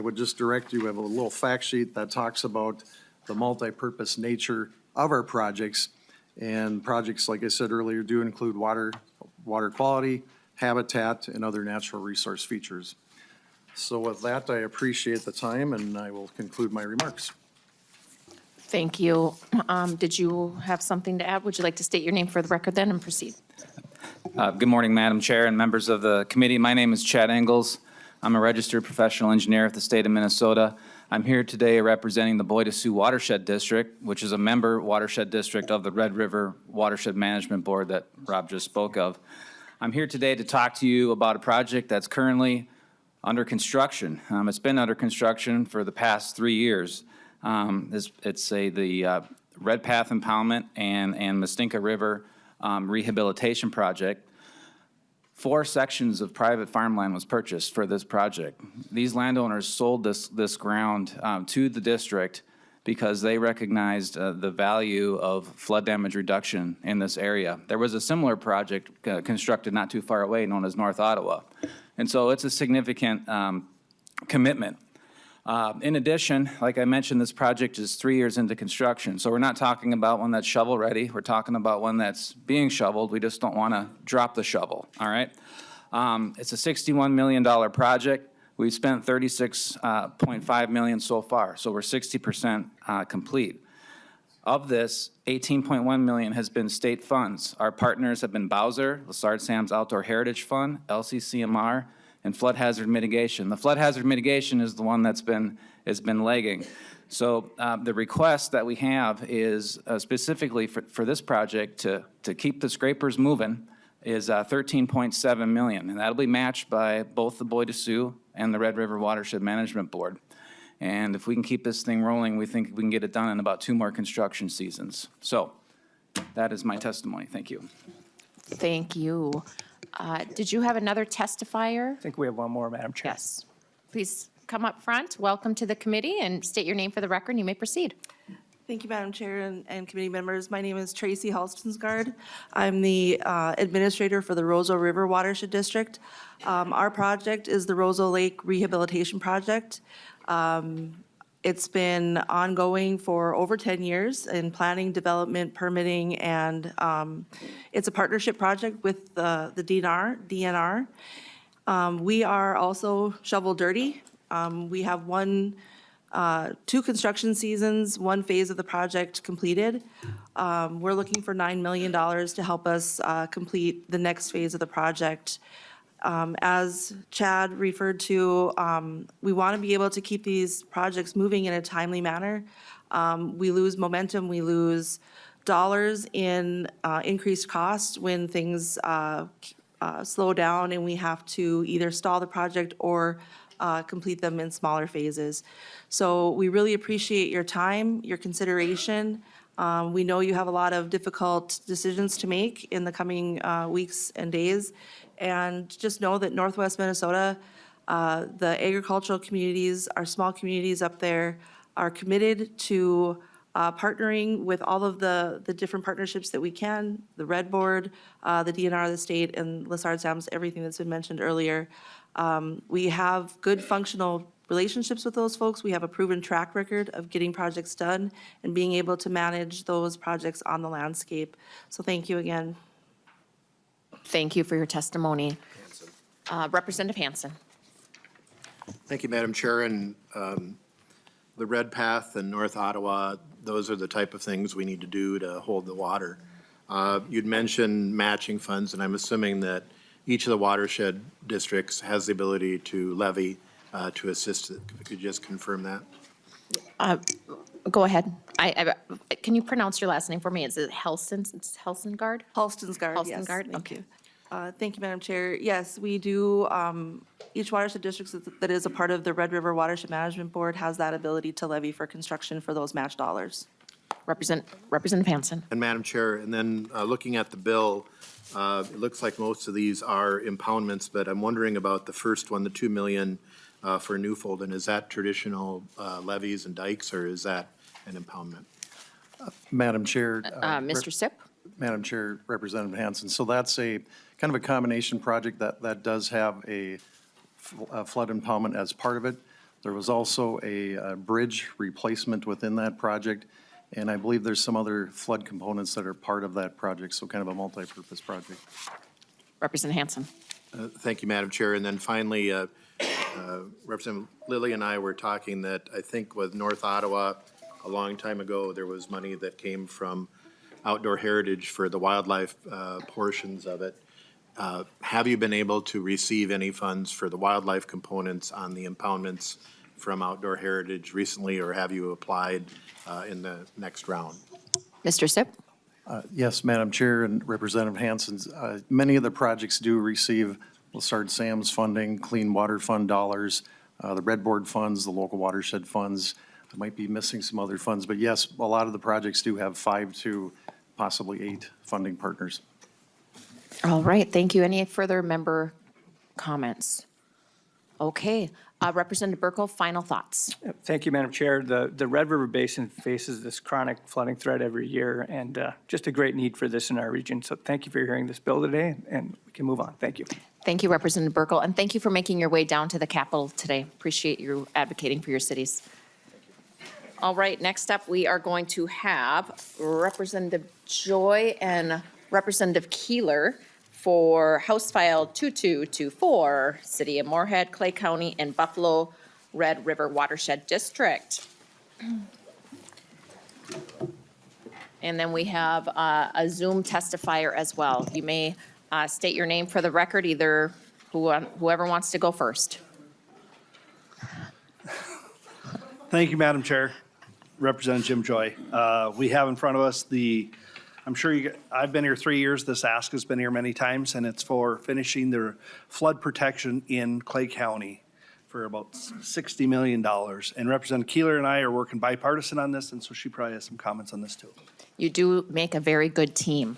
would just direct you, we have a little fact sheet that talks about the multi-purpose nature of our projects. And projects, like I said earlier, do include water quality, habitat, and other natural resource features. So with that, I appreciate the time, and I will conclude my remarks. Thank you. Did you have something to add? Would you like to state your name for the record then and proceed? Good morning, Madam Chair and members of the committee. My name is Chad Engels. I'm a registered professional engineer at the state of Minnesota. I'm here today representing the Bois-de-Sioux Watershed District, which is a member watershed district of the Red River Watershed Management Board that Rob just spoke of. I'm here today to talk to you about a project that's currently under construction. It's been under construction for the past 3 years. It's the Red Path Impoundment and Mustinka River Rehabilitation Project. 4 sections of private farmland was purchased for this project. These landowners sold this ground to the district because they recognized the value of flood damage reduction in this area. There was a similar project constructed not too far away known as North Ottawa. And so it's a significant commitment. In addition, like I mentioned, this project is 3 years into construction. So we're not talking about one that's shovel-ready. We're talking about one that's being shoveled. We just don't want to drop the shovel, all right? It's a $61 million project. We've spent $36.5 million so far, so we're 60% complete. Of this, $18.1 million has been state funds. Our partners have been Bowser, Lessard Sam's Outdoor Heritage Fund, LCCMR, and flood hazard mitigation. The flood hazard mitigation is the one has been lagging. So the request that we have is specifically for this project to keep the scrapers moving is $13.7 million, and that'll be matched by both the Bois-de-Sioux and the Red River Watershed Management Board. And if we can keep this thing rolling, we think we can get it done in about 2 more construction seasons. So that is my testimony. Thank you. Thank you. Did you have another testifier? I think we have one more, Madam Chair. Yes. Please come up front. Welcome to the committee and state your name for the record. You may proceed. Thank you, Madam Chair and committee members. My name is Tracy Halstensgaard. I'm the administrator for the Roseau River Watershed District. Our project is the Roseau Lake Rehabilitation Project. It's been ongoing for over 10 years in planning, development, permitting, and it's a partnership project with the DNR. We are also shovel dirty. We have 2 construction seasons, 1 phase of the project completed. We're looking for $9 million to help us complete the next phase of the project. As Chad referred to, we want to be able to keep these projects moving in a timely manner. We lose momentum, we lose dollars in increased costs when things slow down and we have to either stall the project or complete them in smaller phases. So we really appreciate your time, your consideration. We know you have a lot of difficult decisions to make in the coming weeks and days. And just know that Northwest Minnesota, the agricultural communities, our small communities up there are committed to partnering with all of the different partnerships that we can, the Red Board, the DNR of the state, and Lessard Sam's, everything that's been mentioned earlier. We have good functional relationships with those folks. We have a proven track record of getting projects done and being able to manage those projects on the landscape. So thank you again. Thank you for your testimony. Representative Hansen. Thank you, Madam Chair. And the Red Path and North Ottawa, those are the type of things we need to do to hold the water. You'd mentioned matching funds, and I'm assuming that each of the watershed districts has the ability to levy to assist. Could you just confirm that? Go ahead. Can you pronounce your last name for me? Is it Halstensgaard? Halstensgaard, yes. Halstensgaard, Thank okay. you. Thank you, Madam Chair. Yes, we do, each watershed district that is a part of the Red River Watershed Management Board has that ability to levy for construction for those match dollars. Representative Hansen. And Madam Chair, and then looking at the bill, it looks like most of these are impoundments, but I'm wondering about the first one, the $2 million for Newfold, and is that traditional levees and dikes, or is that an impoundment? Madam Chair. Mr. Sipp? Madam Chair, Representative Hanson, so that's a kind of a combination project that does have a flood impoundment as part of it. There was also a bridge replacement within that project, and I believe there's some other flood components that are part of that project, so kind of a multi-purpose project. Representative Hanson. Thank you, Madam Chair. And then finally, Representative Lilly and I were talking that I think with North Ottawa, a long time ago, there was money that came from outdoor heritage for the wildlife portions of it. Have you been able to receive any funds for the wildlife components on the impoundments from outdoor heritage recently, or have you applied in the next round? Mr. Sipp? Yes, Madam Chair and Representative Hanson, many of the projects do receive Lessard Sam's funding, Clean Water Fund dollars, the Red Board funds, the local watershed funds. I might be missing some other funds, but yes, a lot of the projects do have 5 to possibly 8 funding partners. All right, thank you. Any further member comments? Okay, Representative Burkel, final thoughts. Thank you, Madam Chair. The Red River Basin faces this chronic flooding threat every year, and just a great need for this in our region. So thank you for hearing this bill today, and we can move on. Thank you. Thank you, Representative Burkel, and thank you for making your way down to the Capitol today. Appreciate you advocating for your cities. All right, next up, we are going to have Representative Joy and Representative Keeler for House File 2224, City of Moorhead, Clay County, and Buffalo-Red River Watershed District. And then we have a Zoom testifier as well. You may state your name for the record, either whoever wants to go first. Thank you, Madam Chair. Representative Jim Joy. We have in front of us I'm sure I've been here 3 years. This ask has been here many times, and it's for finishing the flood protection in Clay County for about $60 million. And Representative Keeler and I are working bipartisan on this, and so she probably has some comments on this too. You do make a very good team.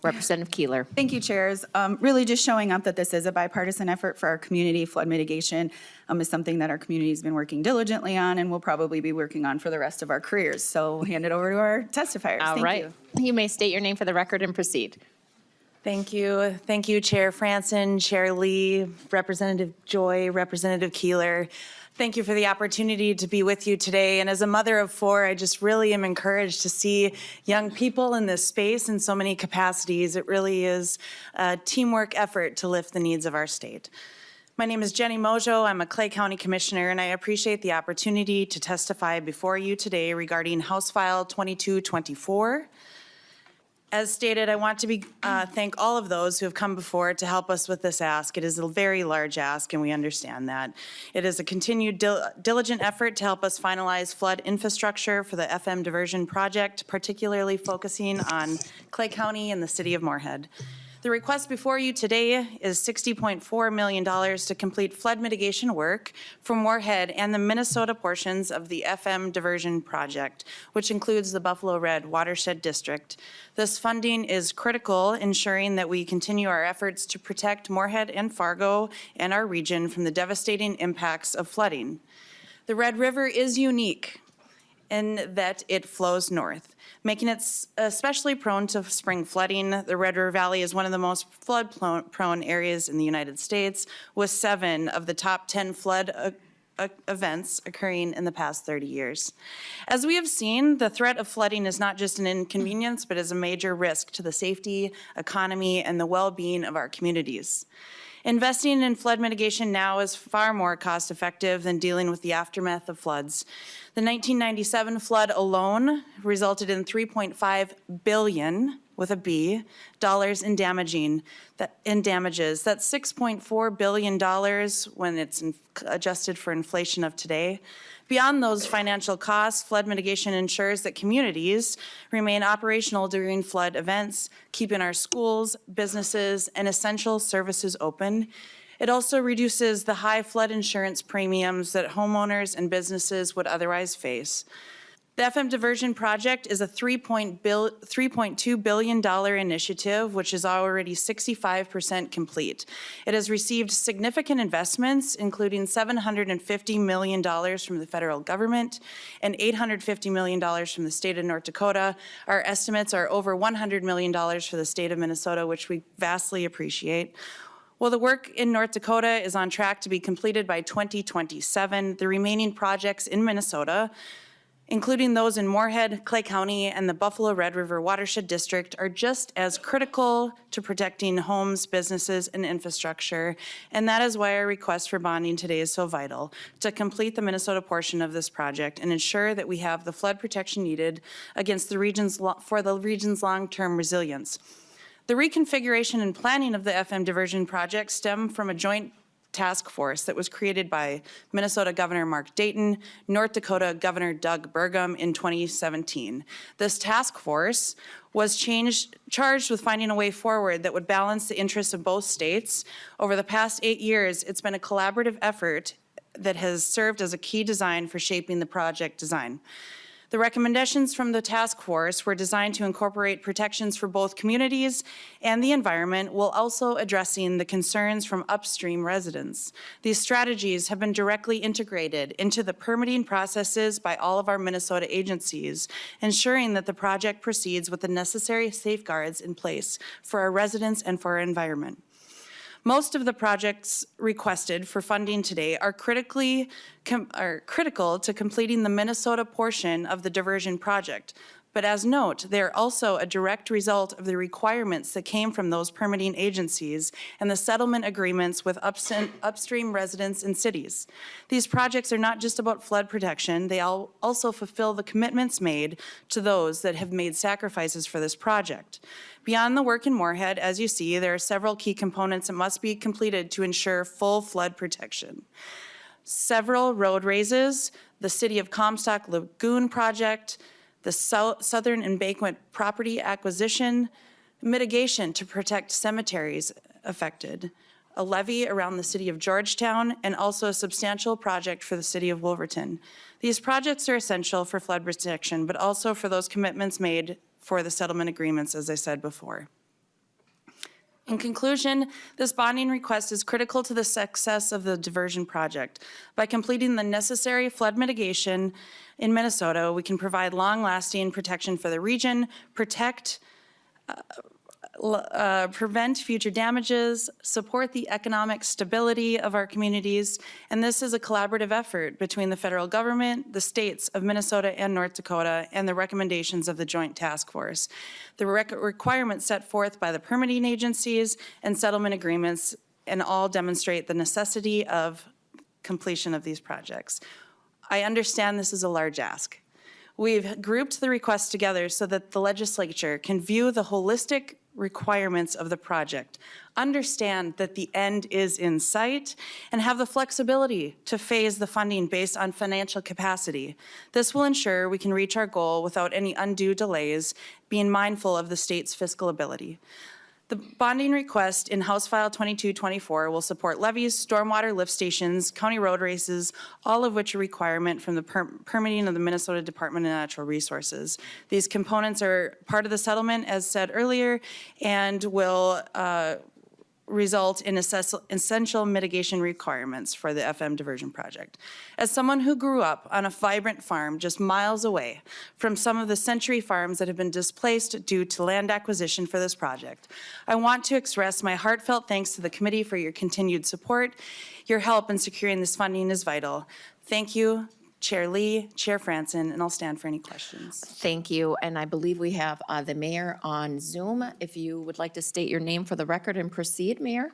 Representative Keeler. Thank you, Chairs. Really just showing up that this is a bipartisan effort for our community. Flood mitigation is something that our community has been working diligently on and will probably be working on for the rest of our careers. So we'll hand it over to our testifiers. All right. Thank You may state your name for the record and proceed. Thank you. Thank you, Chair Franson, Chair Lee, Representative Joy, Representative Keeler. Thank you for the opportunity to be with you today. And as a mother of 4, I just really am encouraged to see young people in this space in so many capacities. It really is a teamwork effort to lift the needs of our state. My name is Jenny Mojo. I'm a Clay County Commissioner, and I appreciate the opportunity to testify before you today regarding House File 2224. As stated, I want to thank all of those who have come before to help us with this ask. It is a very large ask, and we understand that. It is a continued diligent effort to help us finalize flood infrastructure for the FM diversion project, particularly focusing on Clay County and the city of Moorhead. The request before you today is $60.4 million to complete flood mitigation work for Moorhead and the Minnesota portions of the FM diversion project, which includes the Buffalo-Red Watershed District. This funding is critical, ensuring that we continue our efforts to protect Moorhead and Fargo and our region from the devastating impacts of flooding. The Red River is unique in that it flows north, making it especially prone to spring flooding. The Red River Valley is one of the most flood-prone areas in the United States, with 7 of the top 10 flood events occurring in the past 30 years. As we have seen, the threat of flooding is not just an inconvenience, but is a major risk to the safety, economy, and the well-being of our communities. Investing in flood mitigation now is far more cost-effective than dealing with the aftermath of floods. The 1997 flood alone resulted in $3.5 billion, with a B, dollars in damages. That's $6.4 billion when it's adjusted for inflation of today. Beyond those financial costs, flood mitigation ensures that communities remain operational during flood events, keeping our schools, businesses, and essential services open. It also reduces the high flood insurance premiums that homeowners and businesses would otherwise face. The FM diversion project is a $3.2 billion initiative, which is already 65% complete. It has received significant investments, including $750 million from the federal government and $850 million from the state of North Dakota. Our estimates are over $100 million for the state of Minnesota, which we vastly appreciate. While the work in North Dakota is on track to be completed by 2027, the remaining projects in Minnesota, including those in Moorhead, Clay County, and the Buffalo-Red River Watershed District, are just as critical to protecting homes, businesses, and infrastructure. And that is why our request for bonding today is so vital, to complete the Minnesota portion of this project and ensure that we have the flood protection needed against the region's long-term resilience. The reconfiguration and planning of the FM diversion project stem from a joint task force that was created by Minnesota Governor Mark Dayton, North Dakota Governor Doug Burgum in 2017. This task force was charged with finding a way forward that would balance the interests of both states. Over the past 8 years, it's been a collaborative effort that has served as a key design for shaping the project design. The recommendations from the task force were designed to incorporate protections for both communities and the environment, while also addressing the concerns from upstream residents. These strategies have been directly integrated into the permitting processes by all of our Minnesota agencies, ensuring that the project proceeds with the necessary safeguards in place for our residents and for our environment. Most of the projects requested for funding today are critical to completing the Minnesota portion of the diversion project. But as note, they are also a direct result of the requirements that came from those permitting agencies and the settlement agreements with upstream residents and cities. These projects are not just about flood protection, they also fulfill the commitments made to those that have made sacrifices for this project. Beyond the work in Moorhead, as you see, there are several key components that must be completed to ensure full flood protection. Several road raises, the City of Comstock Lagoon Project, the Southern Embankment property acquisition, mitigation to protect cemeteries affected, a levee around the city of Georgetown, and also a substantial project for the city of Wolverton. These projects are essential for flood protection, but also for those commitments made for the settlement agreements, as I said before. In conclusion, this bonding request is critical to the success of the diversion project. By completing the necessary flood mitigation in Minnesota, we can provide long-lasting protection for the region, prevent future damages, support the economic stability of our communities, and this is a collaborative effort between the federal government, the states of Minnesota and North Dakota, and the recommendations of the Joint Task Force. The requirements set forth by the permitting agencies and settlement agreements and all demonstrate the necessity of completion of these projects. I understand this is a large ask. We've grouped the requests together so that the legislature can view the holistic requirements of the project, understand that the end is in sight, and have the flexibility to phase the funding based on financial capacity. This will ensure we can reach our goal without any undue delays, being mindful of the state's fiscal ability. The bonding request in House File 2224 will support levees, stormwater lift stations, county road races, all of which are requirement from the permitting of the Minnesota Department of Natural Resources. These components are part of the settlement, as said earlier, and will result in essential mitigation requirements for the FM diversion project. As someone who grew up on a vibrant farm just miles away from some of the century farms that have been displaced due to land acquisition for this project, I want to express my heartfelt thanks to the committee for your continued support. Your help in securing this funding is vital. Thank you, Chair Lee, Chair Franson, and I'll stand for any questions. Thank you, and I believe we have the mayor on Zoom. If you would like to state your name for the record and proceed, Mayor.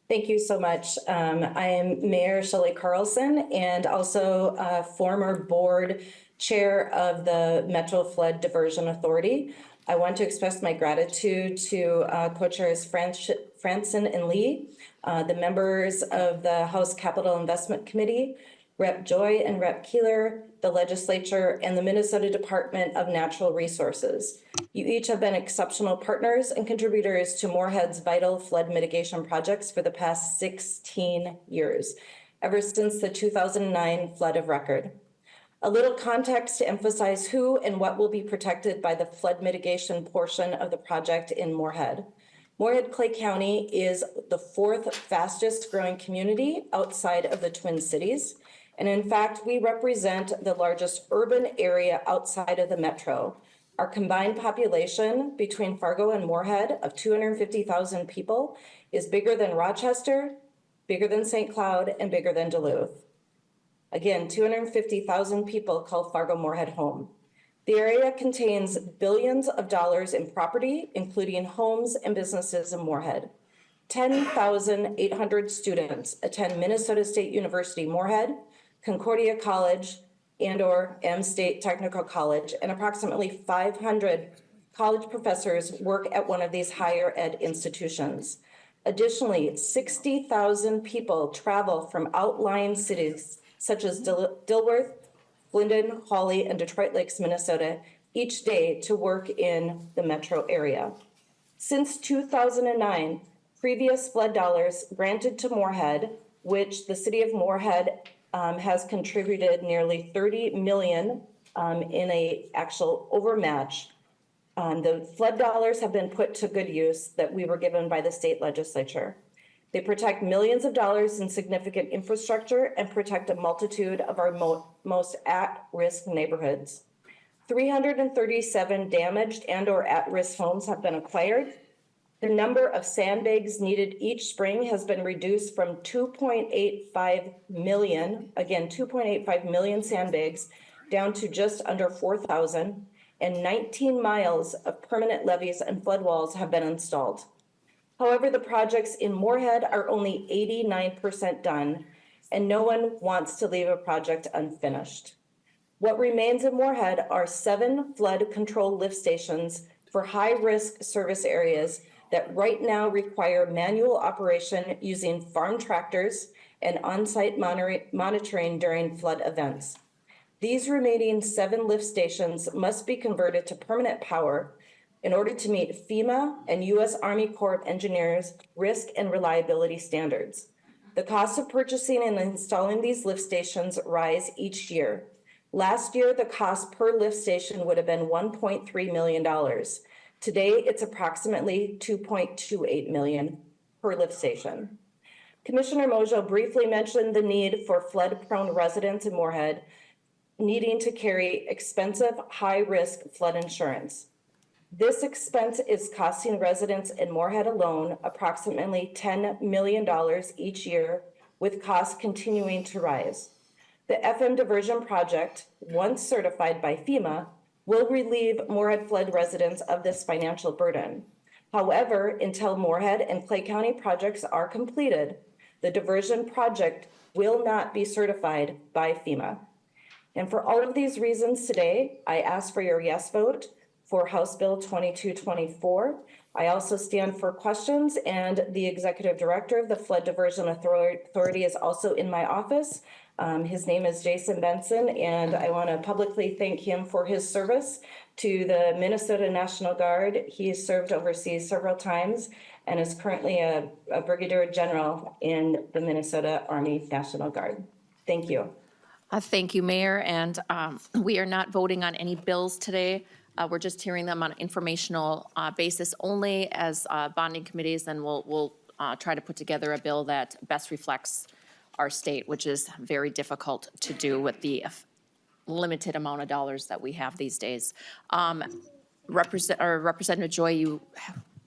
Thank you so much. I am Mayor Shelley Carlson and also a former board chair of the Metro Flood Diversion Authority. I want to express my gratitude to co-chairs Franson and Lee, the members of the House Capital Investment Committee, Rep. Joy and Rep. Keeler, the legislature, and the Minnesota Department of Natural Resources. You each have been exceptional partners and contributors to Moorhead's vital flood mitigation projects for the past 16 years, ever since the 2009 flood of record. A little context to emphasize who and what will be protected by the flood mitigation portion of the project in Moorhead. Moorhead Clay County is the 4th fastest growing community outside of the Twin Cities. And in fact, we represent the largest urban area outside of the metro. Our combined population between Fargo and Moorhead of 250,000 people is bigger than Rochester, bigger than St. Cloud, and bigger than Duluth. Again, 250,000 people call Fargo-Moorhead home. The area contains billions of dollars in property, including homes and businesses in Moorhead. 10,800 students attend Minnesota State University Moorhead, Concordia College, and/or M State Technical College, and approximately 500 college professors work at one of these higher ed institutions. Additionally, 60,000 people travel from outlying cities such as Dilworth, Linden, Hawley, and Detroit Lakes, Minnesota, each day to work in the metro area. Since 2009, previous flood dollars granted to Moorhead, which the city of Moorhead has contributed nearly $30 million in a actual overmatch. The flood dollars have been put to good use that we were given by the state legislature. They protect millions of dollars in significant infrastructure and protect a multitude of our most at-risk neighborhoods. 337 damaged and/or at-risk homes have been acquired. The number of sandbags needed each spring has been reduced from 2.85 million, again, 2.85 million sandbags, down to just under 4,000, and 19 miles of permanent levees and flood walls have been installed. However, the projects in Moorhead are only 89% done, and no one wants to leave a project unfinished. What remains in Moorhead are 7 flood control lift stations for high-risk service areas that right now require manual operation using farm tractors and on-site monitoring during flood events. These remaining 7 lift stations must be converted to permanent power in order to meet FEMA and U.S. Army Corps of Engineers risk and reliability standards. The cost of purchasing and installing these lift stations rise each year. Last year, the cost per lift station would have been $1.3 million. Today, it's approximately $2.28 million per lift station. Commissioner Mojo briefly mentioned the need for flood-prone residents in Moorhead needing to carry expensive, high-risk flood insurance. This expense is costing residents in Moorhead alone approximately $10 million each year, with costs continuing to rise. The FM diversion project, once certified by FEMA, will relieve Moorhead flood residents of this financial burden. However, until Moorhead and Clay County projects are completed, the diversion project will not be certified by FEMA. And for all of these reasons today, I ask for your yes vote for House Bill 2224. I also stand for questions, and the Executive Director of the Flood Diversion Authority is also in my office. His name is Jason Benson, and I want to publicly thank him for his service to the Minnesota National Guard. He has served overseas several times and is currently a Brigadier General in the Minnesota Army National Guard. Thank you. Thank you, Mayor, and we are not voting on any bills today. We're just hearing them on an informational basis only as bonding committees, and we'll try to put together a bill that best reflects our state, which is very difficult to do with the limited amount of dollars that we have these days. Representative Joy, you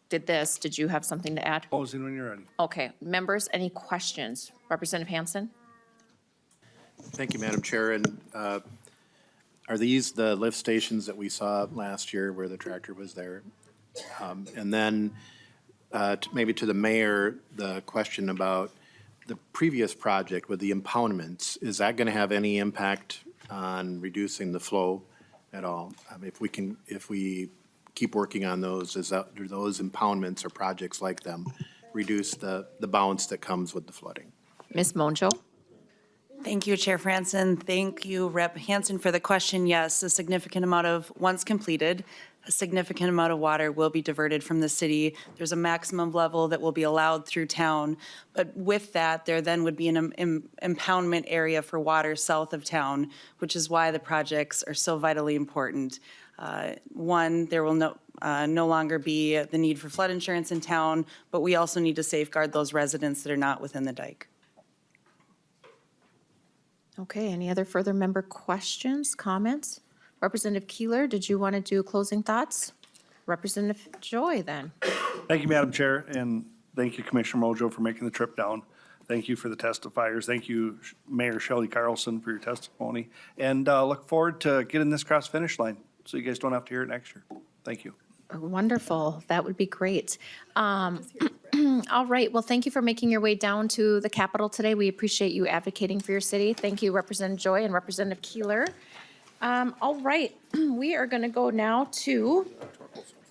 did this. Did you have something to add? Closing when you're ready. Okay, members, any questions? Representative Hansen? Thank you, Madam Chair. And are these the lift stations that we saw last year where the tractor was there? And then maybe to the mayor, the question about the previous project with the impoundments, is that going to have any impact on reducing the flow at all? If we keep working on those, do those impoundments or projects like them reduce the bounce that comes with the flooding? Ms. Monjo? Thank you, Chair Franson. Thank you, Rep. Hansen, for the question. Yes, a significant amount of, once completed, a significant amount of water will be diverted from the city. There's a maximum level that will be allowed through town. But with that, there then would be an impoundment area for water south of town, which is why the projects are so vitally important. One, there will no longer be the need for flood insurance in town, but we also need to safeguard those residents that are not within the dike. Okay, any other further member questions, comments? Representative Keeler, did you want to do closing thoughts? Representative Joy, then. Thank you, Madam Chair, and thank you, Commissioner Mojo, for making the trip down. Thank you for the testifiers. Thank you, Mayor Shelley Carlson, for your testimony. And look forward to getting this across the finish line, so you guys don't have to hear it next year. Thank you. Wonderful. That would be great. All right. Well, thank you for making your way down to the Capitol today. We appreciate you advocating for your city. Thank you, Representative Joy and Representative Keeler. All right. We are going to go now to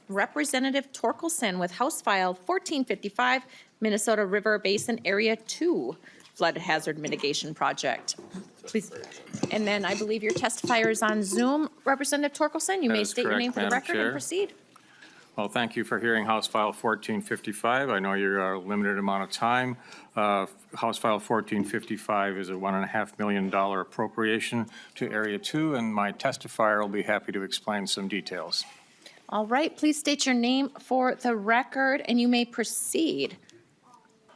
Representative Torkelson with House File 1455, Minnesota River Basin Area II Flood Hazard Mitigation Project. Please. And then I believe your testifier is on Zoom. Representative Torkelson, you may state your name for the record and proceed. Well, thank you for hearing House File 1455. I know you're a limited amount of time. House File 1455 is a $1.5 million appropriation to Area 2, and my testifier will be happy to explain some details. All right, please state your name for the record, and you may proceed.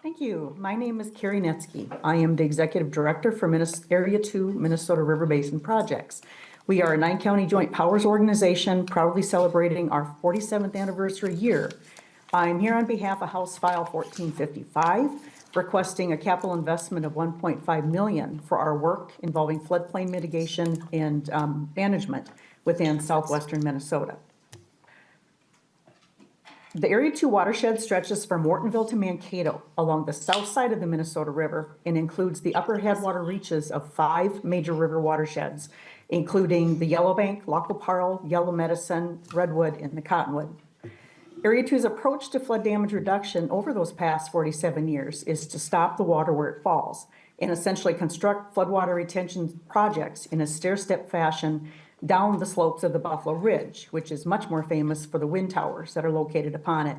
Thank you. My name is Carrie Netsky. I am the Executive Director for Area 2 Minnesota River Basin Projects. We are a 9-county joint powers organization proudly celebrating our 47th anniversary year. I'm here on behalf of House File 1455, requesting a capital investment of $1.5 million for our work involving floodplain mitigation and management within southwestern Minnesota. The Area 2 watershed stretches from Mortonville to Mankato along the south side of the Minnesota River and includes the upper headwater reaches of 5 major river watersheds, including the Yellowbank, Lac La Parle, Yellow Medicine, Redwood, and the Cottonwood. Area 2's approach to flood damage reduction over those past 47 years is to stop the water where it falls and essentially construct floodwater retention projects in a stair-step fashion down the slopes of the Buffalo Ridge, which is much more famous for the wind towers that are located upon it.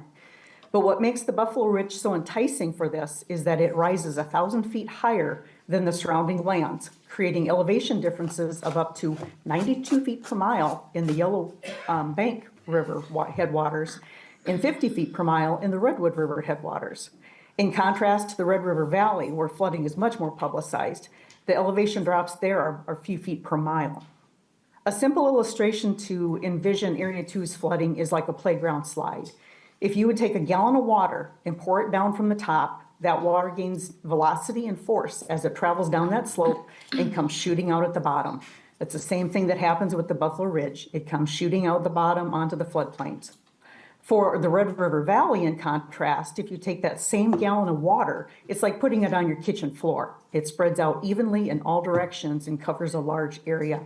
But what makes the Buffalo Ridge so enticing for this is that it rises 1,000 feet higher than the surrounding lands, creating elevation differences of up to 92 feet per mile in the Yellow Bank River headwaters and 50 feet per mile in the Redwood River headwaters. In contrast to the Red River Valley, where flooding is much more publicized, the elevation drops there are a few feet per mile. A simple illustration to envision Area 2's flooding is like a playground slide. If you would take a gallon of water and pour it down from the top, that water gains velocity and force as it travels down that slope and comes shooting out at the bottom. That's the same thing that happens with the Buffalo Ridge. It comes shooting out the bottom onto the floodplains. For the Red River Valley, in contrast, if you take that same gallon of water, it's like putting it on your kitchen floor. It spreads out evenly in all directions and covers a large area.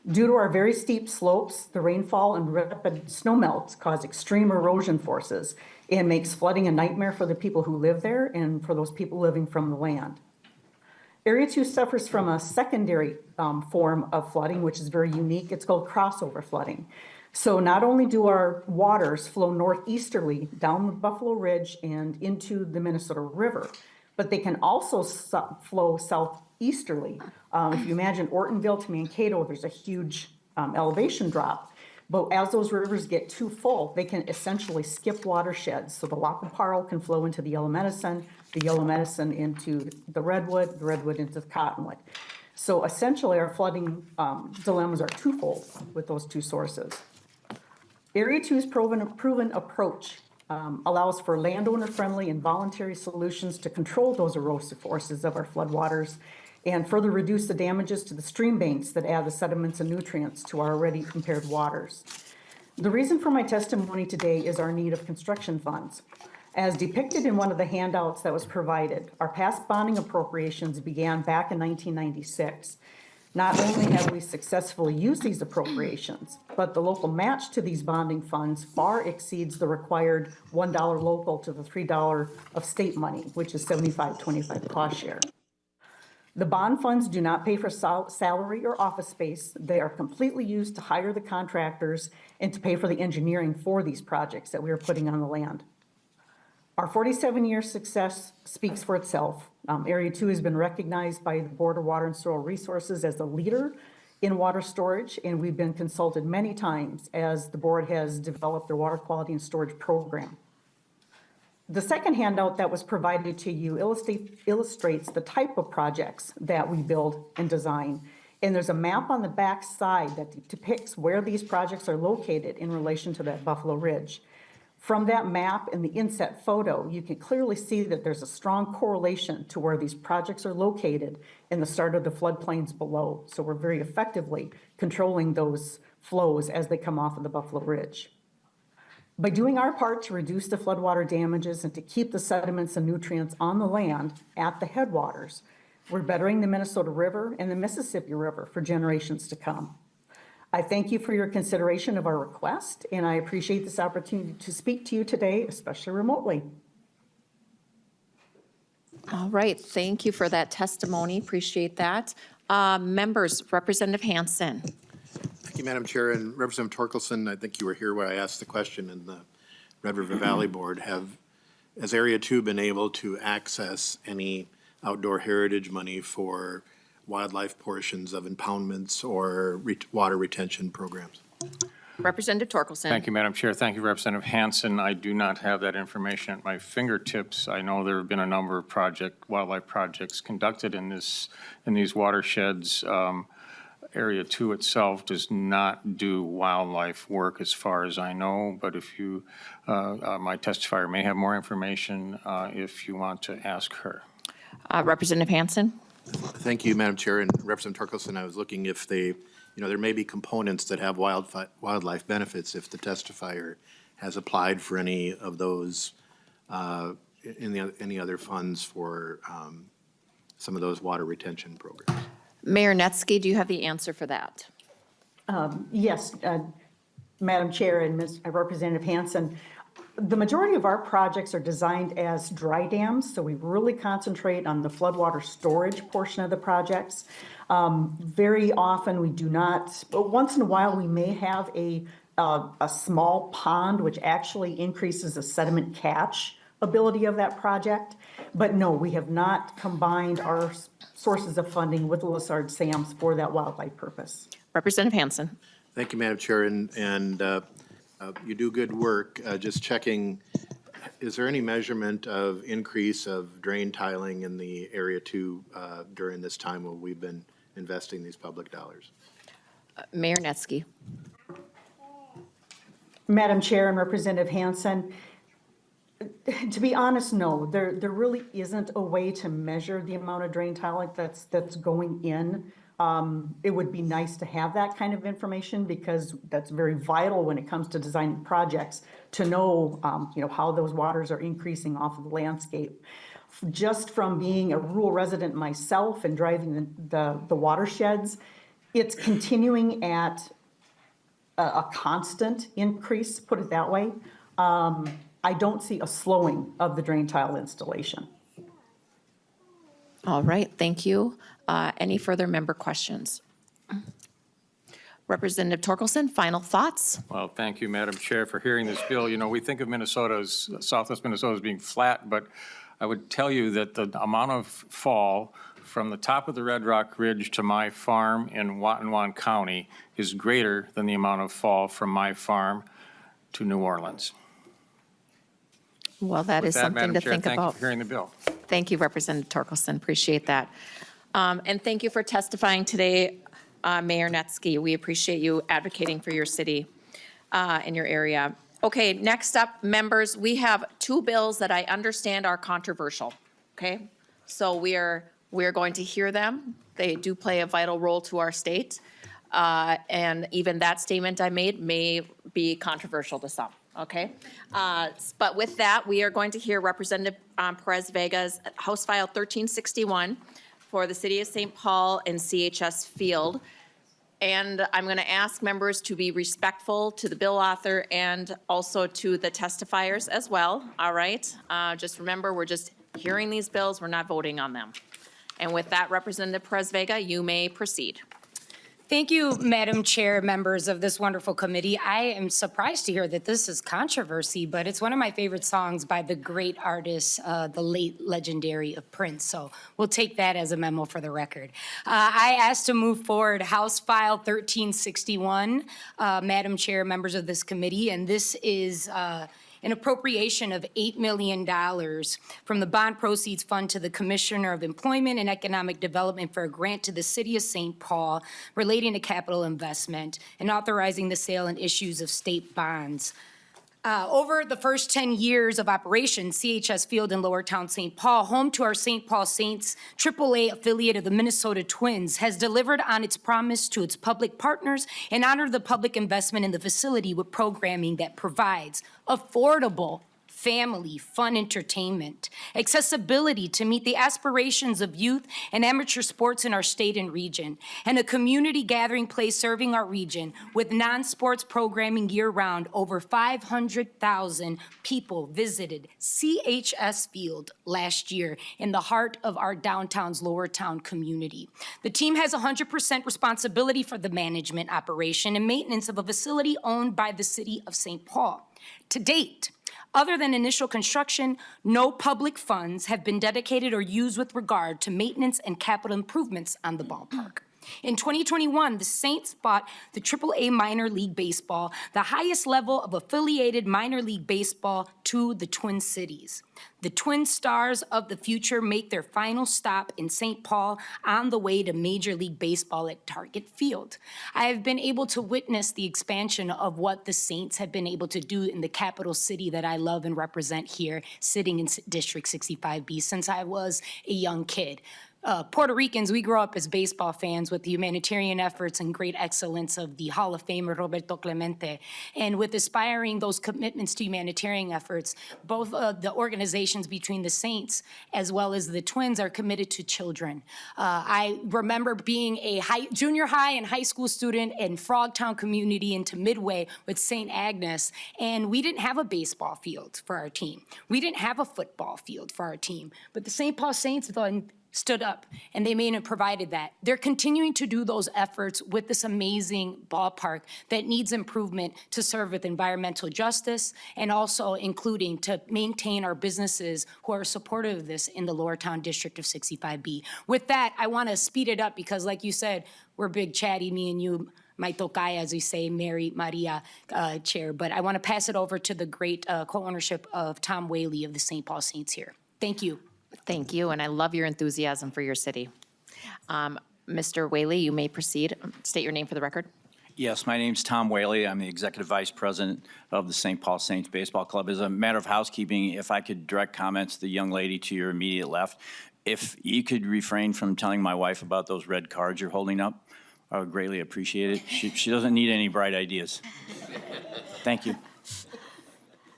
Due to our very steep slopes, the rainfall and rapid snowmelts cause extreme erosion forces and makes flooding a nightmare for the people who live there and for those people living from the land. Area 2 suffers from a secondary form of flooding, which is very unique. It's called crossover flooding. So not only do our waters flow northeasterly down the Buffalo Ridge and into the Minnesota River, but they can also flow southeasterly. If you imagine Ortonville to Mankato, there's a huge elevation drop. But as those rivers get too full, they can essentially skip watersheds. So the Lac La Parle can flow into the Yellow Medicine into the Redwood into the Cottonwood. So essentially our flooding dilemmas are twofold with those two sources. Area 2's proven approach allows for landowner-friendly and voluntary solutions to control those erosive forces of our floodwaters and further reduce the damages to the stream banks that add the sediments and nutrients to our already impaired waters. The reason for my testimony today is our need of construction funds. As depicted in one of the handouts that was provided, our past bonding appropriations began back in 1996. Not only have we successfully used these appropriations, but the local match to these bonding funds far exceeds the required $1 local to the $3 of state money, which is 75-25 cost share. The bond funds do not pay for salary or office space. They are completely used to hire the contractors and to pay for the engineering for these projects that we are putting on the land. Our 47-year success speaks for itself. Area 2 has been recognized by the Board of Water and Soil Resources as the leader in water storage, and we've been consulted many times as the board has developed their water quality and storage program. The second handout that was provided to you illustrates the type of projects that we build and design. And there's a map on the back side that depicts where these projects are located in relation to that Buffalo Ridge. From that map and the inset photo, you can clearly see that there's a strong correlation to where these projects are located in the start of the floodplains below. So we're very effectively controlling those flows as they come off of the Buffalo Ridge. By doing our part to reduce the floodwater damages and to keep the sediments and nutrients on the land at the headwaters, we're bettering the Minnesota River and the Mississippi River for generations to come. I thank you for your consideration of our request, and I appreciate this opportunity to speak to you today, especially remotely. All right, thank you for that testimony, appreciate that. Members, Representative Hansen. Thank you, Madam Chair, and Representative Torkelson, I think you were here when I asked the question in the Red River Valley Board. Has Area 2 been able to access any outdoor heritage money for wildlife portions of impoundments or water retention programs? Representative Torkelson. Thank you, Madam Chair. Thank you, Representative Hansen. I do not have that information at my fingertips. I know there have been a number of wildlife projects conducted in these watersheds. Area 2 itself does not do wildlife work as far as I know, but if you, my testifier may have more information if you want to ask her. Representative Hansen. Thank you, Madam Chair, and Representative Torkelson, I was looking if there may be components that have wildlife benefits if the testifier has applied for any of those, any other funds for some of those water retention programs. Mayor Netsky, do you have the answer for that? Yes, Madam Chair and Representative Hansen. The majority of our projects are designed as dry dams, so we really concentrate on the floodwater storage portion of the projects. Very often we do not, but once in a while we may have a small pond which actually increases the sediment catch ability of that project. But no, we have not combined our sources of funding with the Lessard SAMs for that wildlife purpose. Representative Hansen. Thank you, Madam Chair, and you do good work. Just checking, is there any measurement of increase of drain tiling in the Area 2 during this time when we've been investing these public dollars? Mayor Netsky. Madam Chair and Representative Hansen, to be honest, no, there really isn't a way to measure the amount of drain tiling that's going in. It would be nice to have that kind of information because that's very vital when it comes to designing projects to know, how those waters are increasing off of the landscape. Just from being a rural resident myself and driving the watersheds, it's continuing at a constant increase, put it that way. I don't see a slowing of the drain tile installation. All right, thank you. Any further member questions? Representative Torkelson, final thoughts? Well, thank you, Madam Chair, for hearing this bill. We think of Southwest Minnesota as being flat, but I would tell you that the amount of fall from the top of the Red Rock Ridge to my farm in Watonwan County is greater than the amount of fall from my farm to New Orleans. Well, that is something Madam to Chair, think thank you about. for hearing the bill. Thank you, Representative Torkelson, appreciate that. And thank you for testifying today, Mayor Netsky. We appreciate you advocating for your city and your area. Okay, next up, members, we have two bills that I understand are controversial, okay? So we are going to hear them. They do play a vital role to our state. And even that statement I made may be controversial to some. Okay, but with that, we are going to hear Representative Pérez-Vega's House File 1361 for the City of St. Paul and CHS Field. And I'm going to ask members to be respectful to the bill author and also to the testifiers as well, all right? Just remember, we're just hearing these bills, we're not voting on them. And with that, Representative Pérez-Vega, you may proceed. Thank you, Madam Chair, members of this wonderful committee. I am surprised to hear that this is controversy, but it's one of my favorite songs by the great artist, the late legendary of Prince. So we'll take that as a memo for the record. I asked to move forward House File 1361, Madam Chair, members of this committee, and this is an appropriation of $8 million from the bond proceeds fund to the Commissioner of Employment and Economic Development for a grant to the City of St. Paul relating to capital investment and authorizing the sale and issues of state bonds. Over the first 10 years of operation, CHS Field in Lowertown, St. Paul, home to our St. Paul Saints AAA affiliate of the Minnesota Twins, has delivered on its promise to its public partners and honored the public investment in the facility with programming that provides affordable, family, fun entertainment, accessibility to meet the aspirations of youth and amateur sports in our state and region, and a community gathering place serving our region with non-sports programming year-round. Over 500,000 people visited CHS Field last year in the heart of our downtown's Lowertown community. The team has 100% responsibility for the management, operation, and maintenance of a facility owned by the City of St. Paul. To date, other than initial construction, no public funds have been dedicated or used with regard to maintenance and capital improvements on the ballpark. In 2021, the Saints bought the AAA Minor League Baseball, the highest level of affiliated minor league baseball, to the Twin Cities. The Twin Stars of the future make their final stop in St. Paul on the way to Major League Baseball at Target Field. I have been able to witness the expansion of what the Saints have been able to do in the capital city that I love and represent here, sitting in District 65B, since I was a young kid. Puerto Ricans, we grow up as baseball fans with the humanitarian efforts and great excellence of the Hall of Famer Roberto Clemente. And with aspiring those commitments to humanitarian efforts, both the organizations between the Saints as well as the Twins are committed to children. I remember being a junior high and high school student in Frogtown community into Midway with St. Agnes, and we didn't have a baseball field for our team. We didn't have a football field for our team, but the St. Paul Saints stood up, and they made and provided that. They're continuing to do those efforts with this amazing ballpark that needs improvement to serve with environmental justice and also including to maintain our businesses who are supportive of this in the Lowertown District of 65B. With that, I want to speed it up because, like you said, we're big chatty, me and you, my tocaya, as we say, Mary Maria, Chair. But I want to pass it over to the great co-ownership of Tom Whaley of the St. Paul Saints here. Thank you. Thank you, and I love your enthusiasm for your city. Mr. Whaley, you may proceed. State your name for the record. Yes, my name's Tom Whaley. I'm the Executive Vice President of the St. Paul Saints Baseball Club. As a matter of housekeeping, if I could direct comments to the young lady to your immediate left, if you could refrain from telling my wife about those red cards you're holding up, I would greatly appreciate it. She doesn't need any bright ideas. Thank you.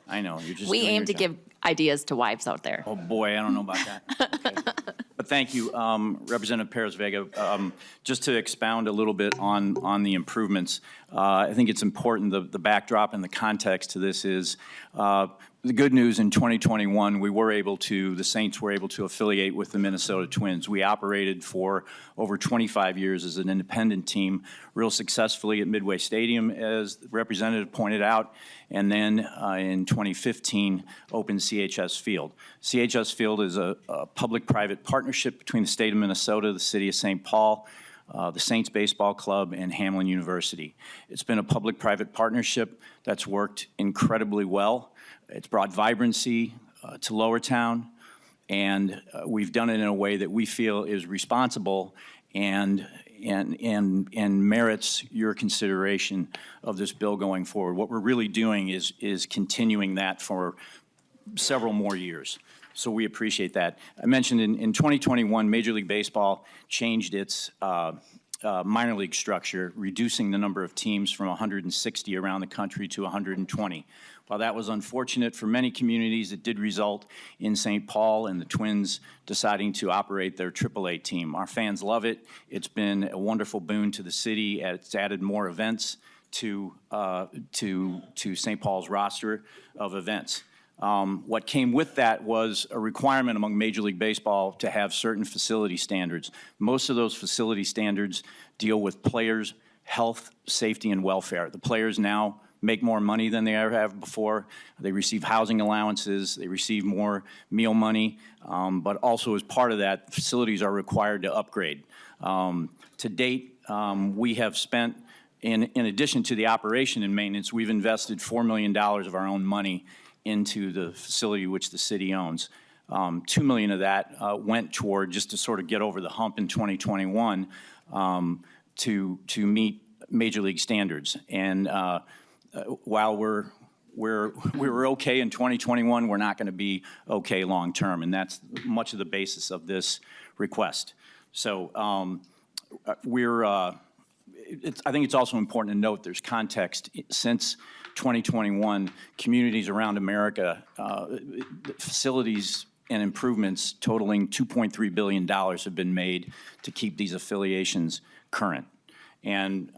I know, you're just We doing aim your to job. give ideas to wives out there. Oh, boy, I don't know about that. Okay. But thank you, Representative Pérez-Vega. Just to expound a little bit on the improvements, I think it's important, the backdrop and the context to this is the good news in 2021, the Saints were able to affiliate with the Minnesota Twins. We operated for over 25 years as an independent team, real successfully at Midway Stadium, as the representative pointed out, and then in 2015 opened CHS Field. CHS Field is a public-private partnership between the state of Minnesota, the city of St. Paul, the Saints Baseball Club, and Hamline University. It's been a public-private partnership that's worked incredibly well. It's brought vibrancy to Lowertown, and we've done it in a way that we feel is responsible and merits your consideration of this bill going forward. What we're really doing is continuing that for several more years. So we appreciate that. I mentioned in 2021, Major League Baseball changed its minor league structure, reducing the number of teams from 160 around the country to 120. While that was unfortunate for many communities, it did result in St. Paul and the Twins deciding to operate their AAA team. Our fans love it. It's been a wonderful boon to the city. It's added more events to St. Paul's roster of events. What came with that was a requirement among Major League Baseball to have certain facility standards. Most of those facility standards deal with players' health, safety, and welfare. The players now make more money than they ever have before. They receive housing allowances, they receive more meal money, but also as part of that, facilities are required to upgrade. To date, we have spent, in addition to the operation and maintenance, we've invested $4 million of our own money into the facility which the city owns. $2 million of that went toward just to sort of get over the hump in 2021 to meet Major League standards. And while we were okay in 2021, we're not going to be okay long term, and that's much of the basis of this request. So I think it's also important to note there's context. Since 2021, communities around America, facilities and improvements totaling $2.3 billion have been made to keep these affiliations current. And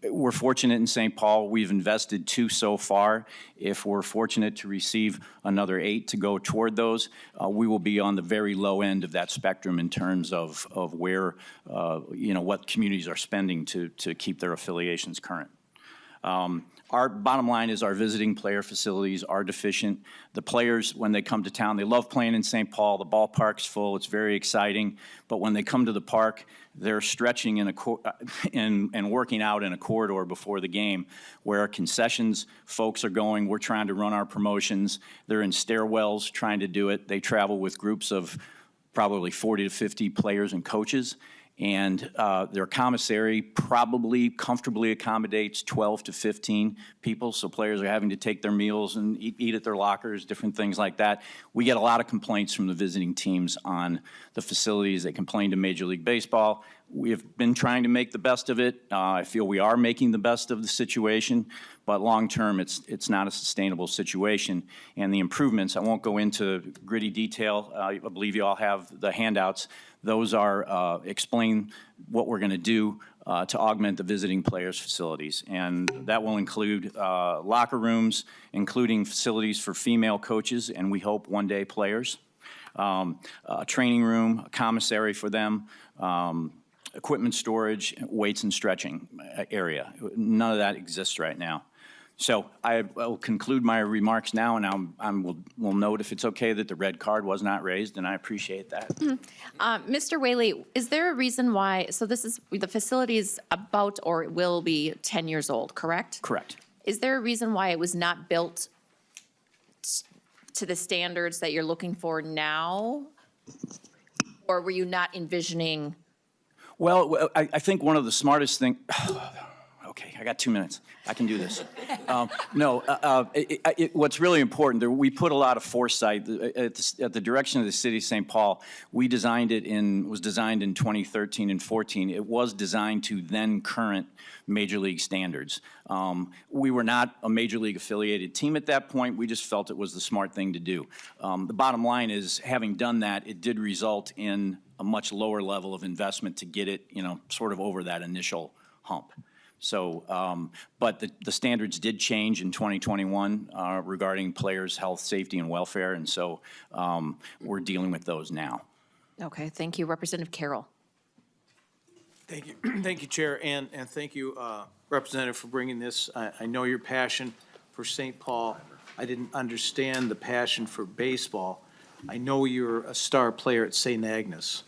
we're fortunate in St. Paul. We've invested 2 so far. If we're fortunate to receive another 8 to go toward those, we will be on the very low end of that spectrum in terms of where, what communities are spending to keep their affiliations current. Our bottom line is our visiting player facilities are deficient. The players, when they come to town, they love playing in St. Paul. The ballpark's full. It's very exciting. But when they come to the park, they're stretching and working out in a corridor before the game where concessions folks are going. We're trying to run our promotions. They're in stairwells trying to do it. They travel with groups of probably 40 to 50 players and coaches. And their commissary probably comfortably accommodates 12 to 15 people, so players are having to take their meals and eat at their lockers, different things like that. We get a lot of complaints from the visiting teams on the facilities. They complain to Major League Baseball. We have been trying to make the best of it. I feel we are making the best of the situation, but long-term, it's not a sustainable situation. And the improvements, I won't go into gritty detail. I believe you all have the handouts. Those are explain what we're going to do to augment the visiting players' facilities. And that will include locker rooms, including facilities for female coaches, and we hope one day players, a training room, a commissary for them, equipment storage, weights and stretching area. None of that exists right now. So I will conclude my remarks now, and will note if it's okay that the red card was not raised, and I appreciate that. Mr. Whaley, is there a reason why, so the facility is about or will be 10 years old, correct? Correct. Is there a reason why it was not built to the standards that you're looking for now? Or were you not envisioning? Well, I think one of the smartest things, okay, I got 2 minutes. I can do this. What's really important, we put a lot of foresight at the direction of the city of St. Paul. We designed it was designed in 2013 and 14. It was designed to then current Major League standards. We were not a Major League affiliated team at that point. We just felt it was the smart thing to do. The bottom line is, having done that, it did result in a much lower level of investment to get it, sort of over that initial hump. So, but the standards did change in 2021 regarding players' health, safety, and welfare, and so we're dealing with those now. Okay, thank you. Representative Carroll. Thank you, thank you, Chair, and thank you, Representative, for bringing this. I know your passion for St. Paul. I didn't understand the passion for baseball. I know you're a star player at St. Agnes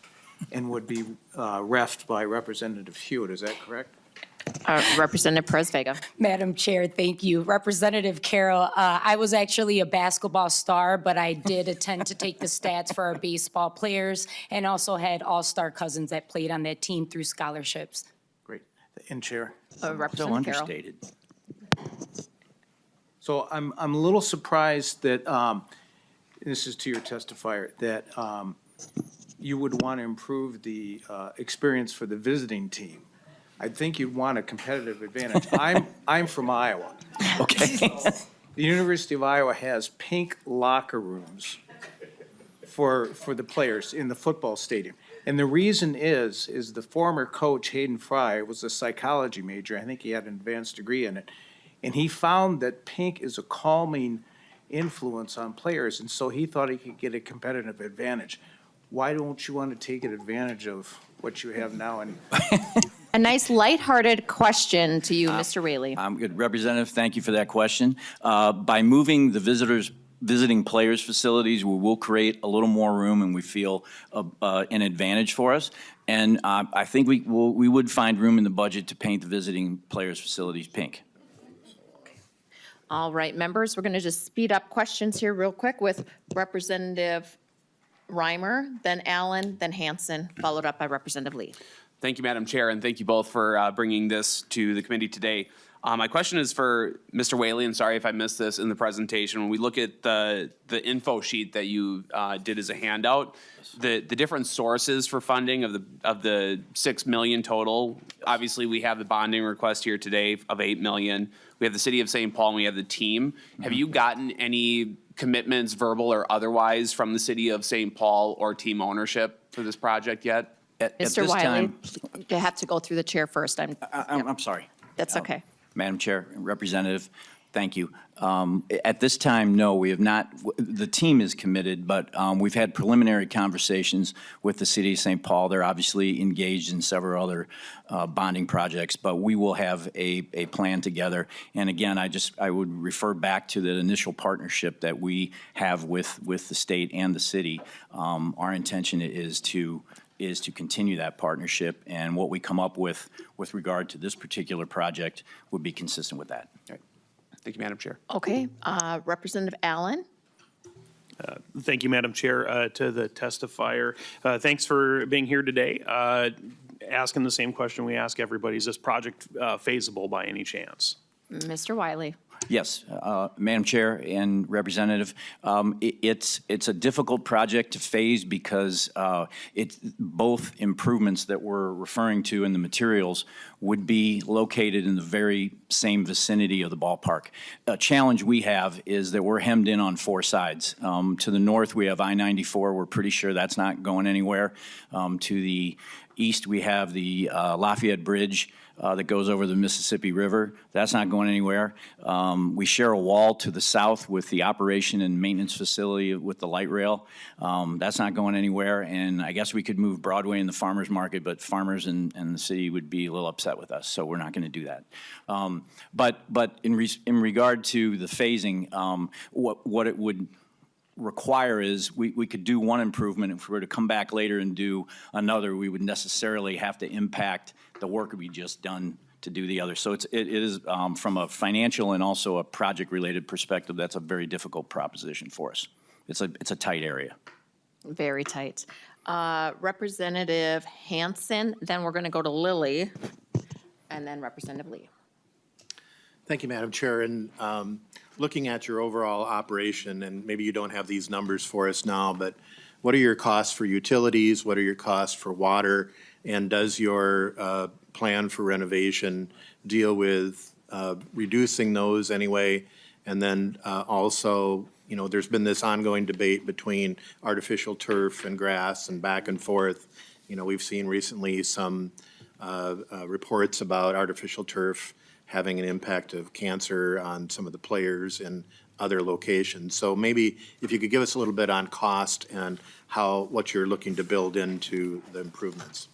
and would be reffed by Representative Hewitt. Is that correct? Representative Pérez-Vega. Madam Chair, thank you. Representative Carroll, I was actually a basketball star, but I did attend to take the stats for our baseball players and also had all-star cousins that played on that team through scholarships. Great. And Chair? Representative So understated. So I'm a little surprised that, this is to your testifier, that you would want to improve the experience for the visiting team. I think you'd want a competitive advantage. I'm from Iowa. Okay. The University of Iowa has pink locker rooms for the players in the football stadium. And the reason is the former coach, Hayden Fry, was a psychology major. I think he had an advanced degree in it. And he found that pink is a calming influence on players, and so he thought he could get a competitive advantage. Why don't you want to take advantage of what you have now? And A nice lighthearted question to you, Mr. Whaley. I'm good. Representative, thank you for that question. By moving the visiting players' facilities, we will create a little more room, and we feel an advantage for us. And I think we would find room in the budget to paint the visiting players' facilities pink. All right, members, we're going to just speed up questions here real quick with Representative Reimer, then Allen, then Hansen, followed up by Representative Lee. Thank you, Madam Chair, and thank you both for bringing this to the committee today. My question is for Mr. Whaley, and sorry if I missed this in the presentation. When we look at the info sheet that you did as a handout, the different sources for funding of the $6 million total, obviously we have the bonding request here today of $8 million. We have the City of St. Paul and we have the team. Have you gotten any commitments, verbal or otherwise, from the City of St. Paul or team ownership for this project yet? Mr. Wiley, you have to go through the chair first. I'm sorry. That's okay. Madam Chair, Representative, thank you. At this time, no, we have not. The team is committed, but we've had preliminary conversations with the City of St. Paul. They're obviously engaged in several other bonding projects, but we will have a plan together. And again, I would refer back to the initial partnership that we have with the state and the city. Our intention is to continue that partnership, and what we come up with regard to this particular project would be consistent with that. All right. Thank you, Madam Chair. Okay, Representative Allen. Thank you, Madam Chair. To the testifier, thanks for being here today. Asking the same question we ask everybody, is this project feasible by any chance? Mr. Wiley. Yes, Madam Chair and Representative, it's a difficult project to phase because it's both improvements that we're referring to in the materials would be located in the very same vicinity of the ballpark. A challenge we have is that we're hemmed in on four sides. To the north, we have I-94. We're pretty sure that's not going anywhere. To the east, we have the Lafayette Bridge that goes over the Mississippi River. That's not going anywhere. We share a wall to the south with the operation and maintenance facility with the light rail. That's not going anywhere. And I guess we could move Broadway in the farmers market, but farmers and the city would be a little upset with us, so we're not going to do that. But in regard to the phasing, what it would require is we could do one improvement. If we were to come back later and do another, we would necessarily have to impact the work we just done to do the other. So it is from a financial and also a project-related perspective, that's a very difficult proposition for us. It's a tight area. Very tight. Representative Hansen, then we're going to go to Lily, and then Representative Lee. Thank you, Madam Chair. And looking at your overall operation, and maybe you don't have these numbers for us now, but what are your costs for utilities? What are your costs for water? And does your plan for renovation deal with reducing those anyway? And then also, you know, there's been this ongoing debate between artificial turf and grass and back and forth. You know, we've seen recently some reports about artificial turf having an impact of cancer on some of the players in other locations. So maybe if you could give us a little bit on cost and what you're looking to build into the improvements.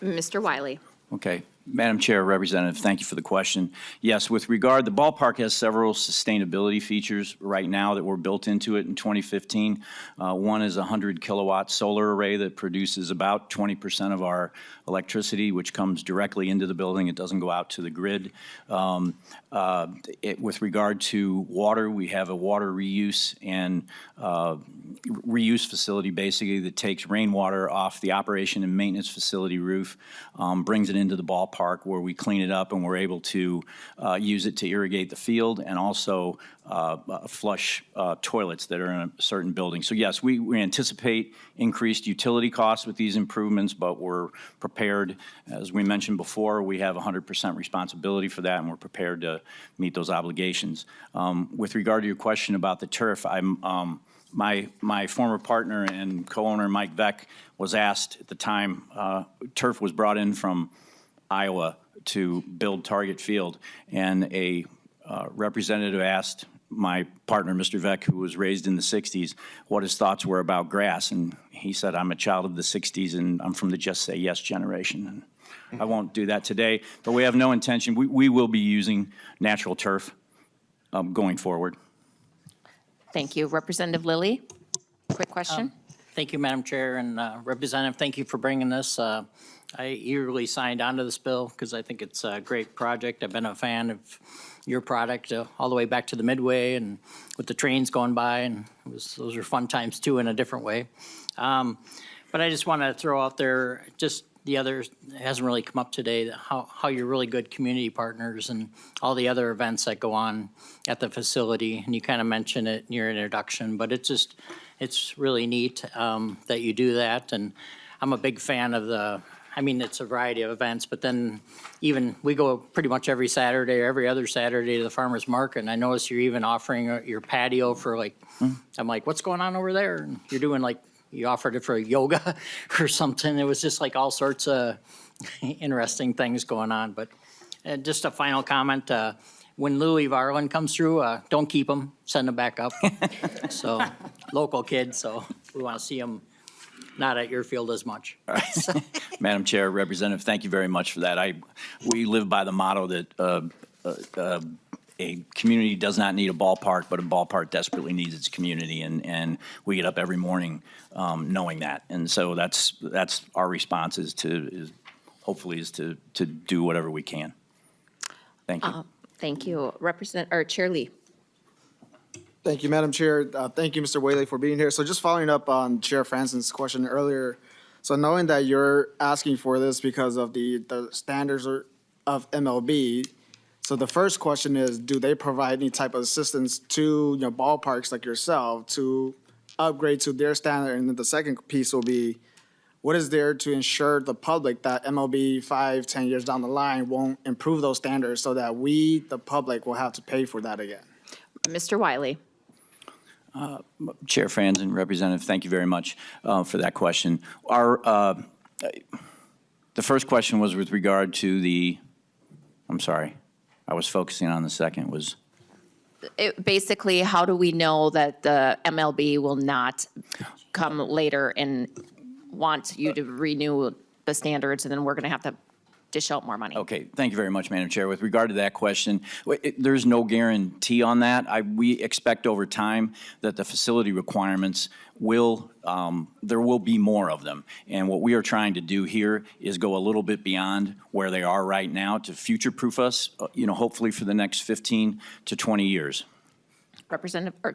Mr. Wiley. Okay. Madam Chair, Representative, thank you for the question. Yes, with regard, the ballpark has several sustainability features right now that were built into it in 2015. One is a 100-kilowatt solar array that produces about 20% of our electricity, which comes directly into the building. It doesn't go out to the grid. With regard to water, we have a water reuse and reuse facility basically that takes rainwater off the operation and maintenance facility roof, brings it into the ballpark where we clean it up and we're able to use it to irrigate the field and also flush toilets that are in a certain building. So yes, we anticipate increased utility costs with these improvements, but we're prepared. As we mentioned before, we have 100% responsibility for that and we're prepared to meet those obligations. With regard to your question about the turf, my former partner and co-owner Mike Beck was asked at the time, turf was brought in from Iowa to build Target Field, and a representative asked my partner, Mr. Vec, who was raised in the 60s, what his thoughts were about grass. And he said, I'm a child of the 60s, and I'm from the Just Say Yes generation. And I won't do that today, but we have no intention. We will be using natural turf going forward. Thank you. Representative Lilly, quick question. Thank you, Madam Chair, and Representative, thank you for bringing this. I eagerly signed on to this bill because I think it's a great project. I've been a fan of your product all the way back to the Midway and with the trains going by, and those are fun times too in a different way. But I just want to throw out there, just the others, it hasn't really come up today, how you're really good community partners and all the other events that go on at the facility. And you kind of mentioned it in your introduction, but it's really neat that you do that. And I'm a big fan of it's a variety of events, but then even we go pretty much every Saturday or every other Saturday to the farmer's market. And I notice you're even offering your patio for I'm like, what's going on over there? And you're doing you offered it for yoga or something. It was just all sorts of interesting things going on. But just a final comment, when Louis Varlin comes through, don't keep him, send him back up. So, local kid, so we want to see him not at your field as much. Madam Chair, Representative, thank you very much for that. We live by the motto that a community does not need a ballpark, but a ballpark desperately needs its community, and we get up every morning knowing that. And so that's our response is to do whatever we can. Thank you. Thank you. Chair Lee. Thank you, Madam Chair. Thank you, Mr. Whaley, for being here. So just following up on Chair Franson's question earlier, so knowing that you're asking for this because of the standards of MLB, so the first question is, do they provide any type of assistance to ballparks like yourself to upgrade to their standard? And then the second piece will be, what is there to ensure the public that MLB 5-10 years down the line won't improve those standards so that we, the public, will have to pay for that again? Mr. Wiley. Chair Franzen, Representative, thank you very much for that question. The first question was with regard to I'm sorry, I was focusing on the second was. Basically, how do we know that the MLB will not come later and want you to renew the standards, and then we're going to have to dish out more money? Okay, thank you very much, Madam Chair. With regard to that question, there's no guarantee on that. We expect over time that the facility requirements there will be more of them. And what we are trying to do here is go a little bit beyond where they are right now to future-proof us, hopefully for the next 15 to 20 years.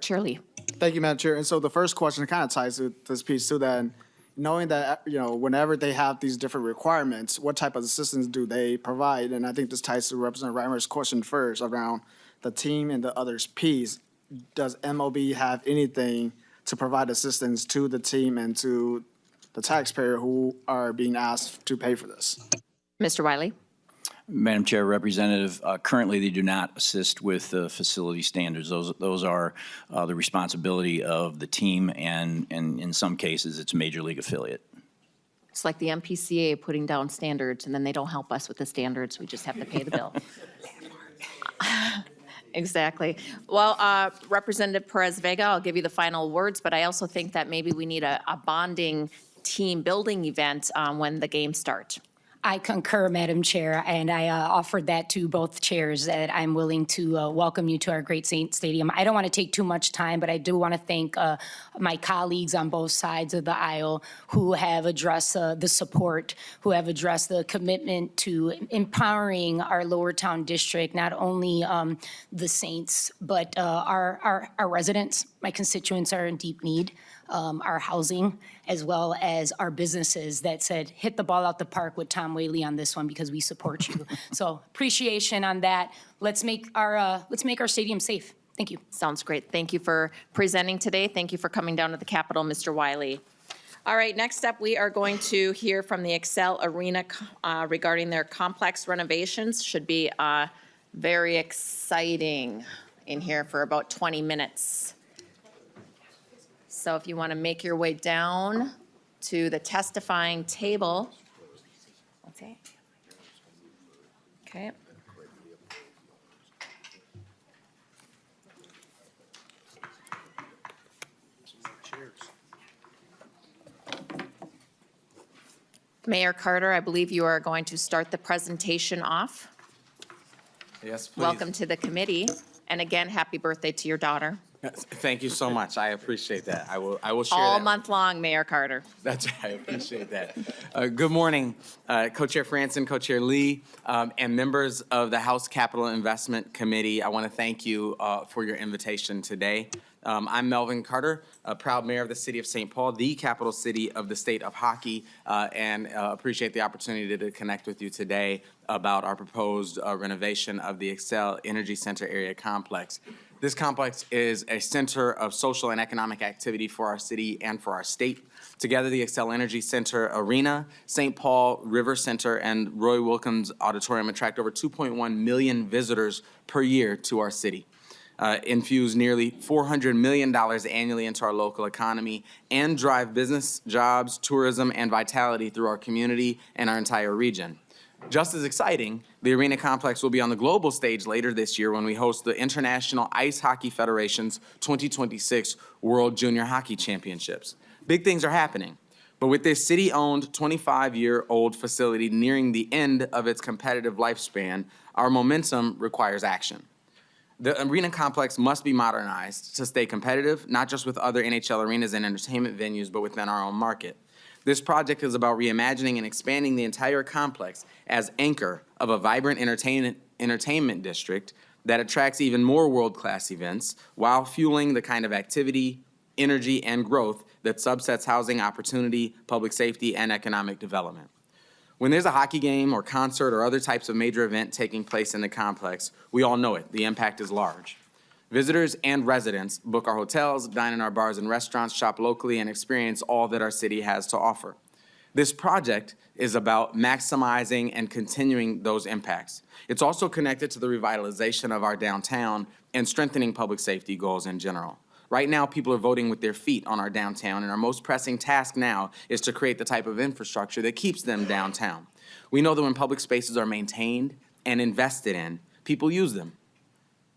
Chair Lee. Thank you, Madam Chair. And so the first question kind of ties to this piece too, then, knowing that, whenever they have these different requirements, what type of assistance do they provide? And I think this ties to Representative Reimer's question first around the team and the others piece. Does MLB have anything to provide assistance to the team and to the taxpayer who are being asked to pay for this? Mr. Wiley. Madam Chair, Representative, currently they do not assist with facility standards. Those are the responsibility of the team, and in some cases, it's a major league affiliate. It's like the MPCA putting down standards, and then they don't help us with the standards. We just have to pay the bill. Exactly. Well, Representative Pérez-Vega, I'll give you the final words, but I also think that maybe we need a bonding team building event when the games start. I concur, Madam Chair, and I offered that to both chairs that I'm willing to welcome you to our Great Saint Stadium. I don't want to take too much time, but I do want to thank my colleagues on both sides of the aisle who have addressed the support, who have addressed the commitment to empowering our Lower Town District, not only the Saints, but our residents. My constituents are in deep need. Our housing, as well as our businesses that said, hit the ball out the park with Tom Whaley on this one because we support you. So appreciation on that. Let's make our stadium safe. Thank you. Sounds great. Thank you for presenting today. Thank you for coming down to the Capitol, Mr. Wiley. All right, next up, we are going to hear from the Xcel Arena regarding their complex renovations. Should be very exciting in here for about 20 minutes. So if you want to make your way down to the testifying table. Okay. Mayor Carter, I believe you are going to start the presentation off. Yes, please. Welcome to the committee. And again, happy birthday to your daughter. Thank you so much. I appreciate that. I will share All that. month long, Mayor Carter. That's right. I appreciate that. Good morning, Co-Chair Franson, Co-Chair Lee, and members of the House Capital Investment Committee. I want to thank you for your invitation today. I'm Melvin Carter, a proud mayor of the city of St. Paul, the capital city of the state of hockey, and appreciate the opportunity to connect with you today about our proposed renovation of the Xcel Energy Center area complex. This complex is a center of social and economic activity for our city and for our state. Together, the Xcel Energy Center Arena, St. Paul River Center, and Roy Wilkins Auditorium attract over 2.1 million visitors per year to our city. Infuse nearly $400 million annually into our local economy, and drive business, jobs, tourism, and vitality through our community and our entire region. Just as exciting, the arena complex will be on the global stage later this year when we host the International Ice Hockey Federation's 2026 World Junior Hockey Championships. Big things are happening, but with this city-owned 25-year-old facility nearing the end of its competitive lifespan, our momentum requires action. The arena complex must be modernized to stay competitive, not just with other NHL arenas and entertainment venues, but within our own market. This project is about reimagining and expanding the entire complex as anchor of a vibrant entertainment district that attracts even more world-class events while fueling the kind of activity, energy, and growth that subsets housing opportunity, public safety, and economic development. When there's a hockey game or concert or other types of major event taking place in the complex, we all know it, the impact is large. Visitors and residents book our hotels, dine in our bars and restaurants, shop locally, and experience all that our city has to offer. This project is about maximizing and continuing those impacts. It's also connected to the revitalization of our downtown and strengthening public safety goals in general. Right now, people are voting with their feet on our downtown, and our most pressing task now is to create the type of infrastructure that keeps them downtown. We know that when public spaces are maintained and invested in, people use them.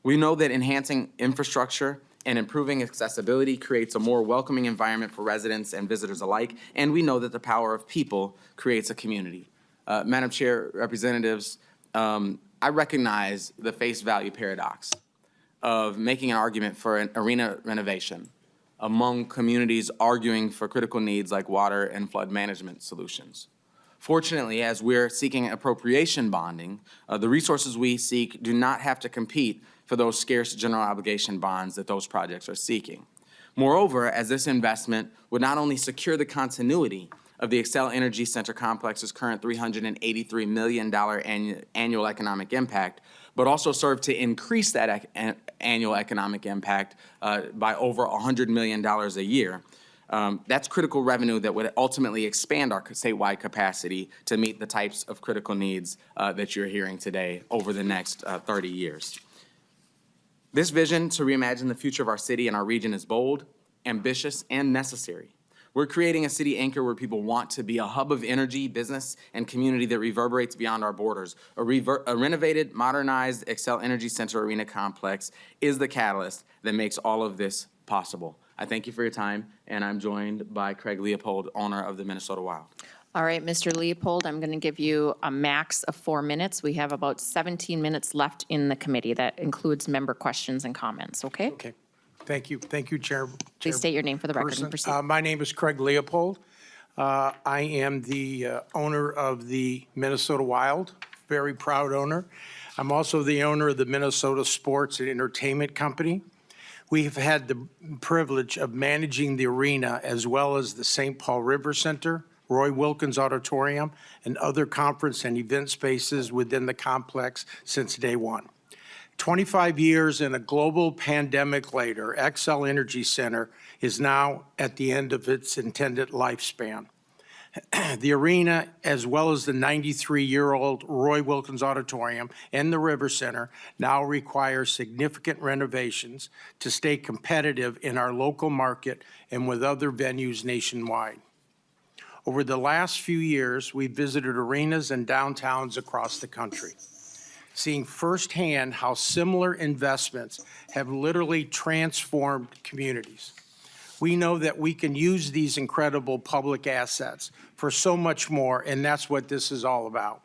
We know that enhancing infrastructure and improving accessibility creates a more welcoming environment for residents and visitors alike, and we know that the power of people creates a community. Madam Chair, representatives, I recognize the face value paradox of making an argument for an arena renovation among communities arguing for critical needs like water and flood management solutions. Fortunately, as we're seeking appropriation bonding, the resources we seek do not have to compete for those scarce general obligation bonds that those projects are seeking. Moreover, as this investment would not only secure the continuity of the Xcel Energy Center complex's current $383 million annual economic impact, but also serve to increase that annual economic impact by over $100 million a year. That's critical revenue that would ultimately expand our statewide capacity to meet the types of critical needs that you're hearing today over the next 30 years. This vision to reimagine the future of our city and our region is bold, ambitious, and necessary. We're creating a city anchor where people want to be a hub of energy, business, and community that reverberates beyond our borders. A renovated, modernized Xcel Energy Center Arena Complex is the catalyst that makes all of this possible. I thank you for your time, and I'm joined by Craig Leopold, owner of the Minnesota Wild. All right, Mr. Leopold, I'm going to give you a max of 4 minutes. We have about 17 minutes left in the committee. That includes member questions and comments, okay? Okay. Thank you. Thank you, Chair. Please state your name for the record and proceed. My name is Craig Leopold. I am the owner of the Minnesota Wild, very proud owner. I'm also the owner of the Minnesota Sports and Entertainment Company. We've had the privilege of managing the arena as well as the St. Paul River Center, Roy Wilkins Auditorium, and other conference and event spaces within the complex since day one. 25 years and a global pandemic later, Xcel Energy Center is now at the end of its intended lifespan. The arena, as well as the 93-year-old Roy Wilkins Auditorium and the River Center, now require significant renovations to stay competitive in our local market and with other venues nationwide. Over the last few years, we've visited arenas and downtowns across the country, seeing firsthand how similar investments have literally transformed communities. We know that we can use these incredible public assets for so much more, and that's what this is all about.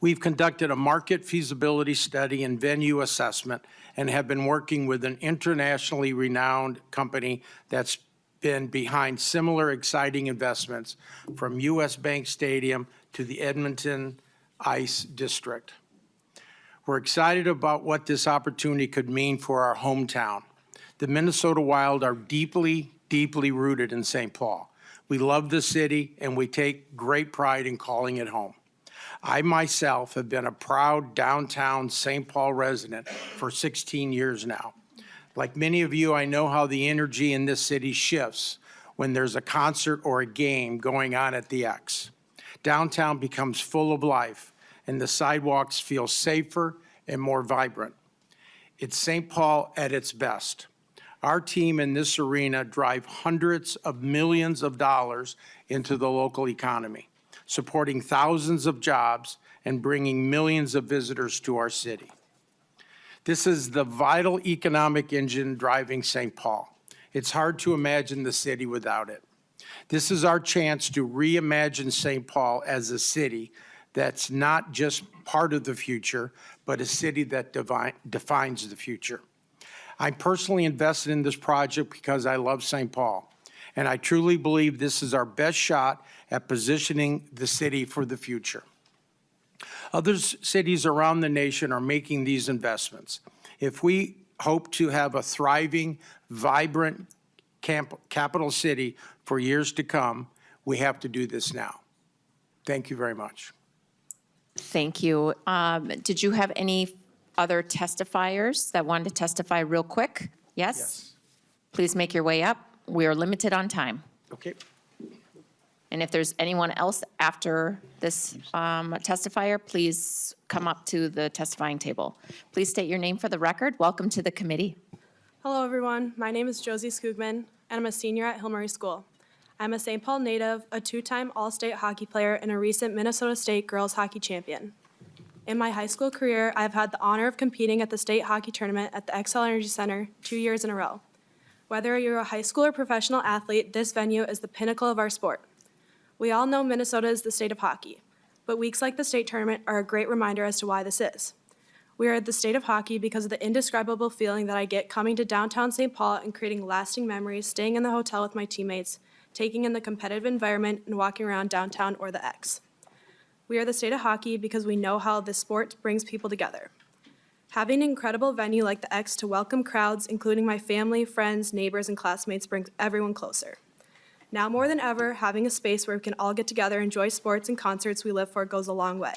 We've conducted a market feasibility study and venue assessment and have been working with an internationally renowned company that's been behind similar exciting investments, from US Bank Stadium to the Edmonton Ice District. We're excited about what this opportunity could mean for our hometown. The Minnesota Wild are deeply, deeply rooted in St. Paul. We love the city, and we take great pride in calling it home. I myself have been a proud downtown St. Paul resident for 16 years now. Like many of you, I know how the energy in this city shifts when there's a concert or a game going on at the X. Downtown becomes full of life, and the sidewalks feel safer and more vibrant. It's St. Paul at its best. Our team in this arena drive hundreds of millions of dollars into the local economy, supporting thousands of jobs and bringing millions of visitors to our city. This is the vital economic engine driving St. Paul. It's hard to imagine the city without it. This is our chance to reimagine St. Paul as a city that's not just part of the future, but a city that defines the future. I'm personally invested in this project because I love St. Paul, and I truly believe this is our best shot at positioning the city for the future. Other cities around the nation are making these investments. If we hope to have a thriving, vibrant capital city for years to come, we have to do this now. Thank you very much. Thank you. Did you have any other testifiers that wanted to testify real quick? Yes? Please make your way up. We are limited on time. Okay. And if there's anyone else after this testifier, please come up to the testifying table. Please state your name for the record. Welcome to the committee. Hello, everyone. My name is Josie Skugman, and I'm a senior at Hill Murray School. I'm a St. Paul native, a two-time All-State hockey player, and a recent Minnesota State girls hockey champion. In my high school career, I've had the honor of competing at the state hockey tournament at the Xcel Energy Center 2 years in a row. Whether you're a high school or professional athlete, this venue is the pinnacle of our sport. We all know Minnesota is the state of hockey, but weeks like the state tournament are a great reminder as to why this is. We are the state of hockey because of the indescribable feeling that I get coming to downtown St. Paul and creating lasting memories, staying in the hotel with my teammates, taking in the competitive environment, and walking around downtown or the X. We are the state of hockey because we know how this sport brings people together. Having an incredible venue like the X to welcome crowds, including my family, friends, neighbors, and classmates, brings everyone closer. Now more than ever, having a space where we can all get together, enjoy sports and concerts we live for goes a long way.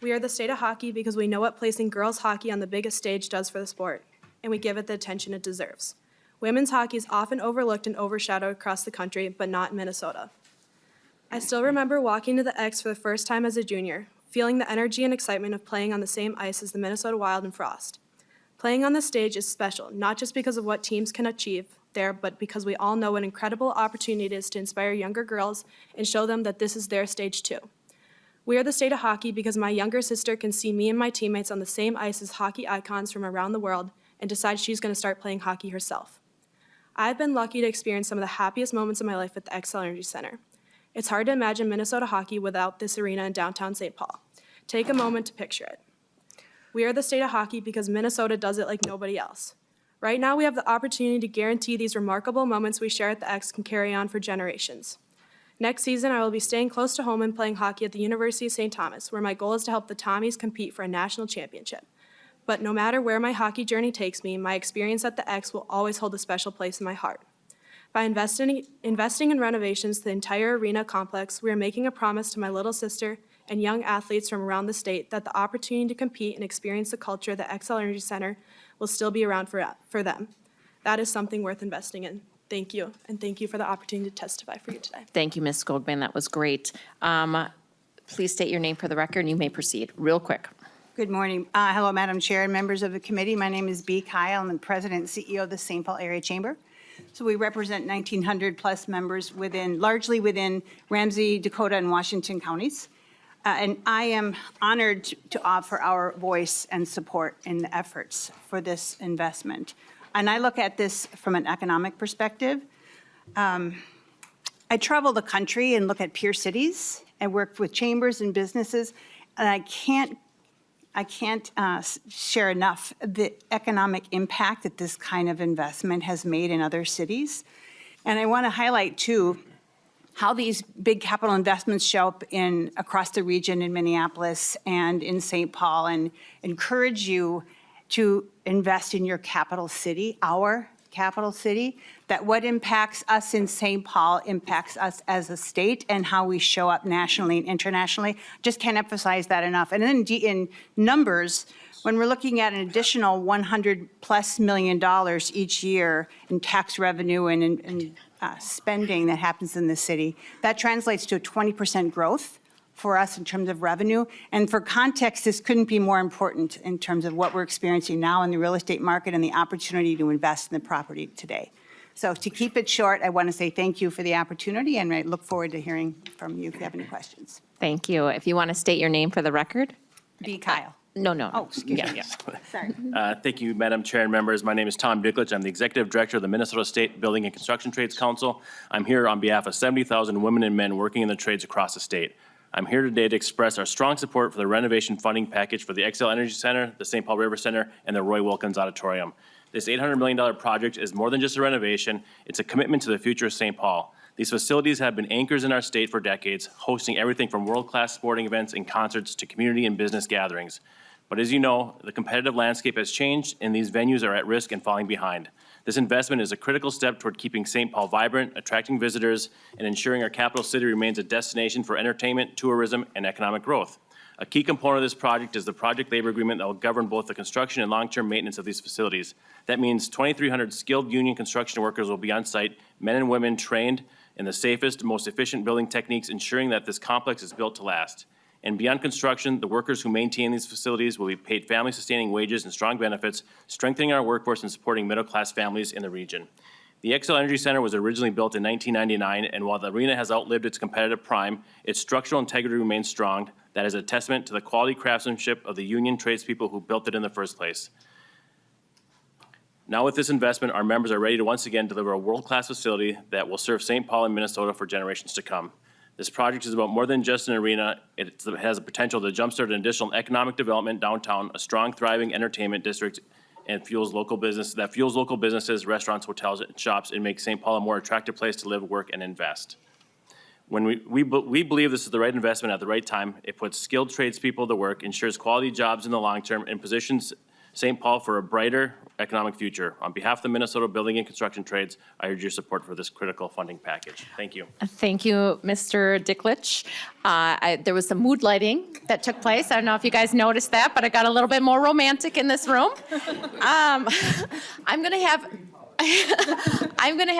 We are the state of hockey because we know what placing girls' hockey on the biggest stage does for the sport, and we give it the attention it deserves. Women's hockey is often overlooked and overshadowed across the country, but not in Minnesota. I still remember walking to the X for the first time as a junior, feeling the energy and excitement of playing on the same ice as the Minnesota Wild and Frost. Playing on the stage is special, not just because of what teams can achieve there, but because we all know what an incredible opportunity it is to inspire younger girls and show them that this is their stage too. We are the state of hockey because my younger sister can see me and my teammates on the same ice as hockey icons from around the world and decide she's going to start playing hockey herself. I've been lucky to experience some of the happiest moments of my life at the Xcel Energy Center. It's hard to imagine Minnesota hockey without this arena in downtown St. Paul. Take a moment to picture it. We are the state of hockey because Minnesota does it like nobody else. Right now, we have the opportunity to guarantee these remarkable moments we share at the X can carry on for generations. Next season, I will be staying close to home and playing hockey at the University of St. Thomas, where my goal is to help the Tommies compete for a national championship. But no matter where my hockey journey takes me, my experience at the X will always hold a special place in my heart. By investing in renovations to the entire arena complex, we are making a promise to my little sister and young athletes from around the state that the opportunity to compete and experience the culture of the Xcel Energy Center will still be around for them. That is something worth investing in. Thank you, and thank you for the opportunity to testify for you today. Thank you, Ms. Skogman. That was great. Please state your name for the record, and you may proceed real quick. Good morning. Hello, Madam Chair and members of the committee. My name is Bee Kyle. I'm the President and CEO of the St. Paul Area Chamber. So we represent 1,900 plus members largely within Ramsey, Dakota, and Washington counties. And I am honored to offer our voice and support in the efforts for this investment. And I look at this from an economic perspective. I travel the country and look at peer cities and work with chambers and businesses, and I can't share enough the economic impact that this kind of investment has made in other cities. And I want to highlight, too, how these big capital investments show up across the region in Minneapolis and in St. Paul, and encourage you to invest in your capital city, our capital city, that what impacts us in St. Paul impacts us as a state and how we show up nationally and internationally. Just can't emphasize that enough. And then in numbers, when we're looking at an additional $100+ million each year in tax revenue and spending that happens in the city, that translates to a 20% growth for us in terms of revenue. And for context, this couldn't be more important in terms of what we're experiencing now in the real estate market and the opportunity to invest in the property today. So to keep it short, I want to say thank you for the opportunity, and I look forward to hearing from you if you have any questions. Thank you. If you want to state your name for the record? B. Kyle. No. Oh, excuse me. Sorry. Thank you, Madam Chair and members. My name is Tom Dicklich. I'm the Executive Director of the Minnesota State Building and Construction Trades Council. I'm here on behalf of 70,000 women and men working in the trades across the state. I'm here today to express our strong support for the renovation funding package for the Xcel Energy Center, the St. Paul River Center, and the Roy Wilkins Auditorium. This $800 million project is more than just a renovation. It's a commitment to the future of St. Paul. These facilities have been anchors in our state for decades, hosting everything from world-class sporting events and concerts to community and business gatherings. But as you know, the competitive landscape has changed, and these venues are at risk and falling behind. This investment is a critical step toward keeping St. Paul vibrant, attracting visitors, and ensuring our capital city remains a destination for entertainment, tourism, and economic growth. A key component of this project is the project labor agreement that will govern both the construction and long-term maintenance of these facilities. That means 2,300 skilled union construction workers will be on site, men and women trained in the safest, most efficient building techniques, ensuring that this complex is built to last. And beyond construction, the workers who maintain these facilities will be paid family-sustaining wages and strong benefits, strengthening our workforce and supporting middle-class families in the region. The Xcel Energy Center was originally built in 1999, and while the arena has outlived its competitive prime, its structural integrity remains strong. That is a testament to the quality craftsmanship of the union tradespeople who built it in the first place. Now with this investment, our members are ready to once again deliver a world-class facility that will serve St. Paul and Minnesota for generations to come. This project is about more than just an arena. It has the potential to jumpstart an additional economic development downtown, a strong, thriving entertainment district, and fuels local businesses, restaurants, hotels, and shops, and makes St. Paul a more attractive place to live, work, and invest. When we believe this is the right investment at the right time. It puts skilled tradespeople to work, ensures quality jobs in the long term, and positions St. Paul for a brighter economic future. On behalf of the Minnesota Building and Construction Trades, I urge your support for this critical funding package. Thank you. Thank you, Mr. Dicklich. There was some mood lighting that took place. I don't know if you guys noticed that, but it got a little bit more romantic in this room. I'm going to have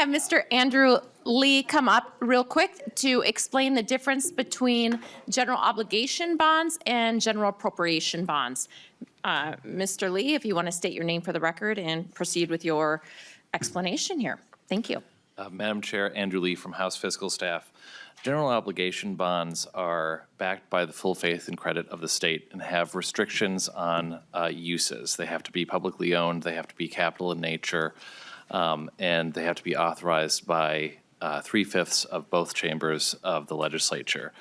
Mr. Andrew Lee come up real quick to explain the difference between general obligation bonds and general appropriation bonds. Mr. Lee, if you want to state your name for the record and proceed with your explanation here. Thank you. Madam Chair, Andrew Lee from House Fiscal Staff. General obligation bonds are backed by the full faith and credit of the state and have restrictions on uses. They have to be publicly owned, they have to be capital in nature, and they have to be authorized by 3/5 of both chambers of the legislature.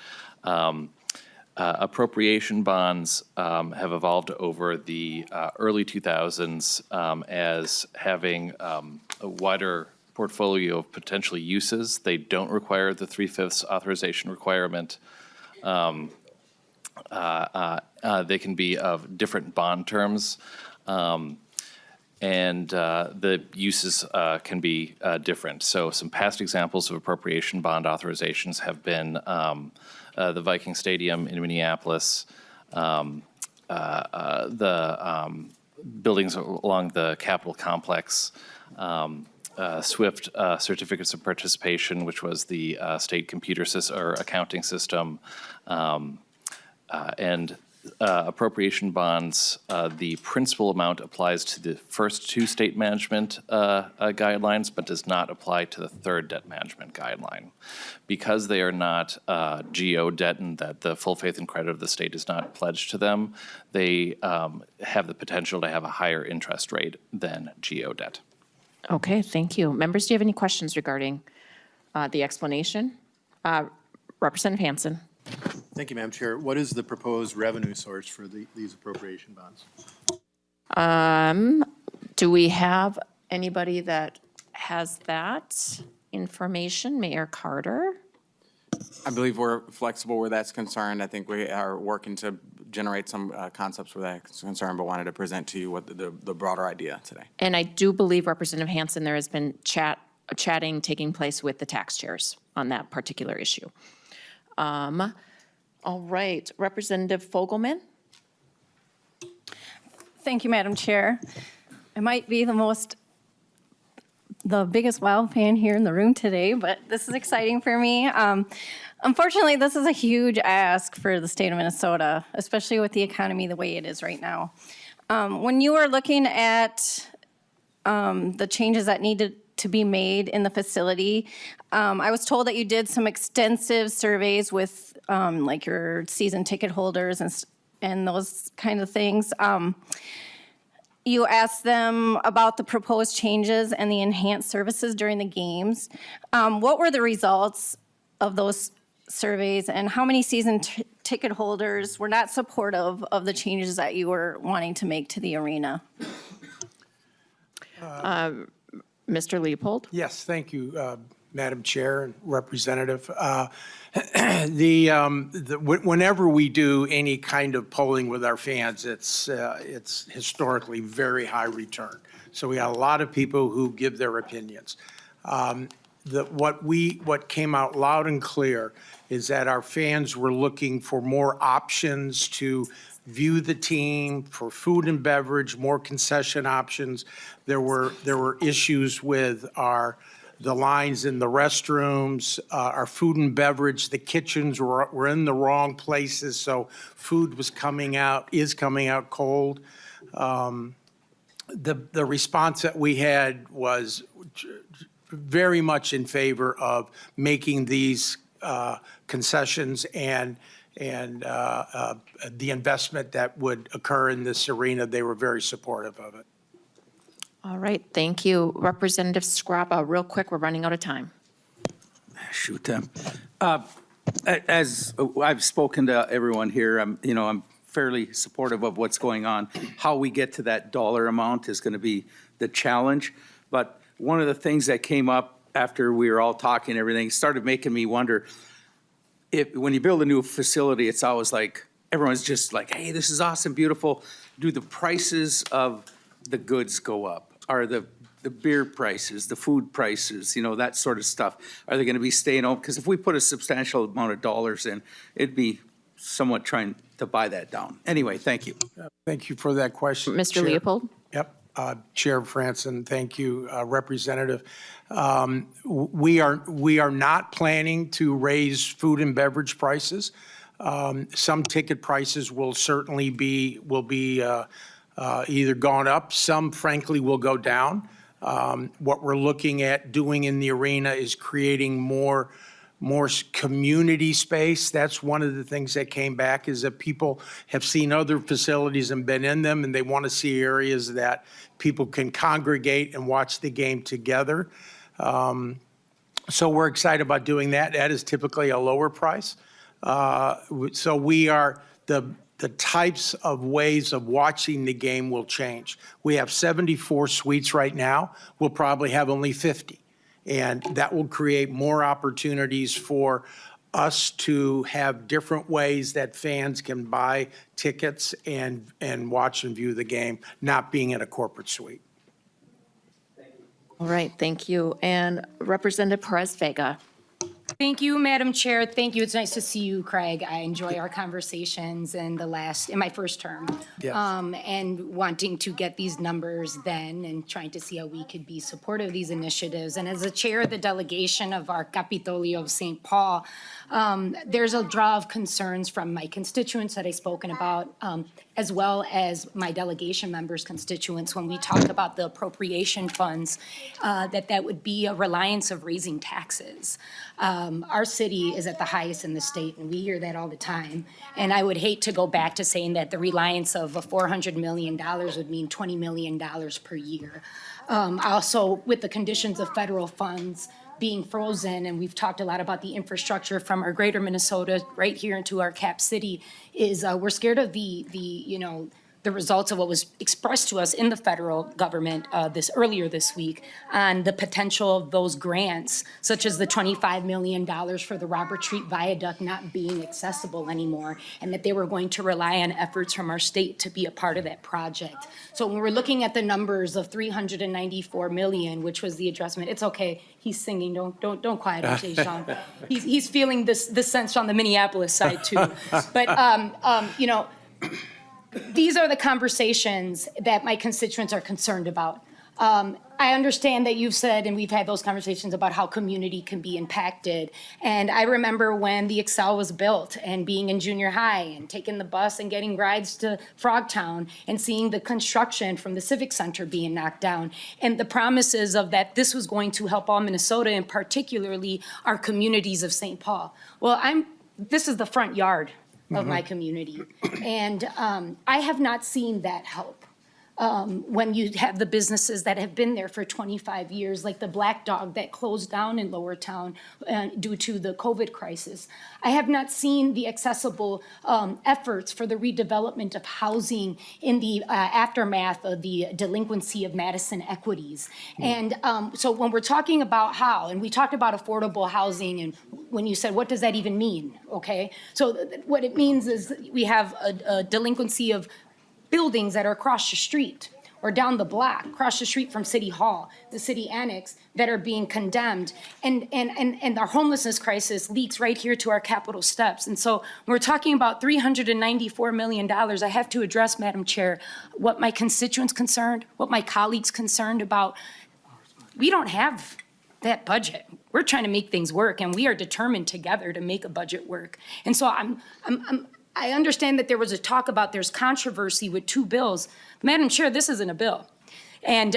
Appropriation bonds have evolved over the early 2000s as having a wider portfolio of potential uses. They don't require the 3/5 authorization requirement. They can be of different bond terms. And the uses can be different. So some past examples of appropriation bond authorizations have been the Viking Stadium in Minneapolis, the buildings along the Capitol complex, SWIFT certificates of participation, which was the state computer or accounting system, and appropriation bonds, the principal amount applies to the first two state management guidelines, but does not apply to the third debt management guideline. Because they are not GO debt and that the full faith and credit of the state is not pledged to them, they have the potential to have a higher interest rate than GO debt. Okay, thank you. Members, do you have any questions regarding the explanation? Representative Hansen. Thank you, Madam Chair. What is the proposed revenue source for these appropriation bonds? Do we have anybody that has that information? Mayor Carter? I believe we're flexible where that's concerned. I think we are working to generate some concepts where that's concerned, but wanted to present to you what the broader idea today. And I do believe, Representative Hansen, there has been chatting taking place with the tax chairs on that particular issue. All right, Representative Fogelman? Thank you, Madam Chair. I might be the biggest Wild fan here in the room today, but this is exciting for me. Unfortunately, this is a huge ask for the state of Minnesota, especially with the economy the way it is right now. When you were looking at the changes that needed to be made in the facility, I was told that you did some extensive surveys with like your season ticket holders and those kind of things. You asked them about the proposed changes and the enhanced services during the games. What were the results of those surveys, and how many season ticket holders were not supportive of the changes that you were wanting to make to the arena? Mr. Leopold? Yes, thank you, Madam Chair and Representative. Whenever we do any kind of polling with our fans, it's historically very high return. So we got a lot of people who give their opinions. What came out loud and clear is that our fans were looking for more options to view the team, for food and beverage, more concession options. There were issues with the lines in the restrooms, our food and beverage, the kitchens were in the wrong places, so food is coming out cold. The response that we had was very much in favor of making these concessions and the investment that would occur in this arena. They were very supportive of it. All right, thank you. Representative Scrappa, real quick, we're running out of time. Shoot. As I've spoken to everyone here, I'm fairly supportive of what's going on. How we get to that dollar amount is going to be the challenge. But one of the things that came up after we were all talking and everything started making me wonder, when you build a new facility, it's always like, everyone's just like, hey, this is awesome, beautiful. Do the prices of the goods go up? Are the beer prices, the food prices, that sort of stuff, are they going to be staying open? Because if we put a substantial amount of dollars in, it'd be somewhat trying to buy that down. Anyway, thank you. Thank you for that question. Mr. Chair. Leopold? Yep. Chair Franson, thank you, Representative. We are not planning to raise food and beverage prices. Some ticket prices will certainly be either gone up. Some, frankly, will go down. What we're looking at doing in the arena is creating more community space. That's one of the things that came back, is that people have seen other facilities and been in them, and they want to see areas that people can congregate and watch the game together. So we're excited about doing that. That is typically a lower price. So we are, the types of ways of watching the game will change. We have 74 suites right now. We'll probably have only 50. And that will create more opportunities for us to have different ways that fans can buy tickets and watch and view the game, not being in a corporate suite. All right, thank you. And Representative Pérez-Vega. Thank you, Madam Chair. Thank you. It's nice to see you, Craig. I enjoy our conversations in my first term. Yes. And wanting to get these numbers then and trying to see how we could be supportive of these initiatives. And as the chair of the delegation of our Capitolio of St. Paul, there's a draw of concerns from my constituents that I've spoken about, as well as my delegation members' constituents when we talk about the appropriation funds, that would be a reliance of raising taxes. our city is at the highest in the state, and we hear that all the time. And I would hate to go back to saying that the reliance of $400 million would mean $20 million per year. Also, with the conditions of federal funds being frozen, and we've talked a lot about the infrastructure from our greater Minnesota right here into our cap city, is we're scared of the results of what was expressed to us in the federal government earlier this week on the potential of those grants, such as the $25 million for the Robert Street Viaduct not being accessible anymore, and that they were going to rely on efforts from our state to be a part of that project. So when we're looking at the numbers of $394 million, which was the adjustment, it's okay. He's singing. Don't quiet him, Jay Sean. He's feeling this sense on the Minneapolis side too. But these are the conversations that my constituents are concerned about. I understand that you've said, and we've had those conversations about how community can be impacted. And I remember when the Xcel was built and being in junior high and taking the bus and getting rides to Frogtown and seeing the construction from the Civic Center being knocked down and the promises of that this was going to help all Minnesota and particularly our communities of St. Paul. Well, this is the front yard of my community. And I have not seen that help. When you have the businesses that have been there for 25 years, like the Black Dog that closed down in Lower Town due to the COVID crisis. I have not seen the accessible efforts for the redevelopment of housing in the aftermath of the delinquency of Madison equities. And so when we're talking about how, and we talked about affordable housing, and when you said, what does that even mean? Okay, so what it means is we have a delinquency of buildings that are across the street or down the block, across the street from City Hall, the city annex, that are being condemned. And our homelessness crisis leaks right here to our Capitol steps. And so when we're talking about $394 million, I have to address, Madam Chair, what my constituents concerned, what my colleagues concerned about. We don't have that budget. We're trying to make things work, and we are determined together to make a budget work. And so I understand that there was a talk about there's controversy with two bills. Madam Chair, this isn't a bill. And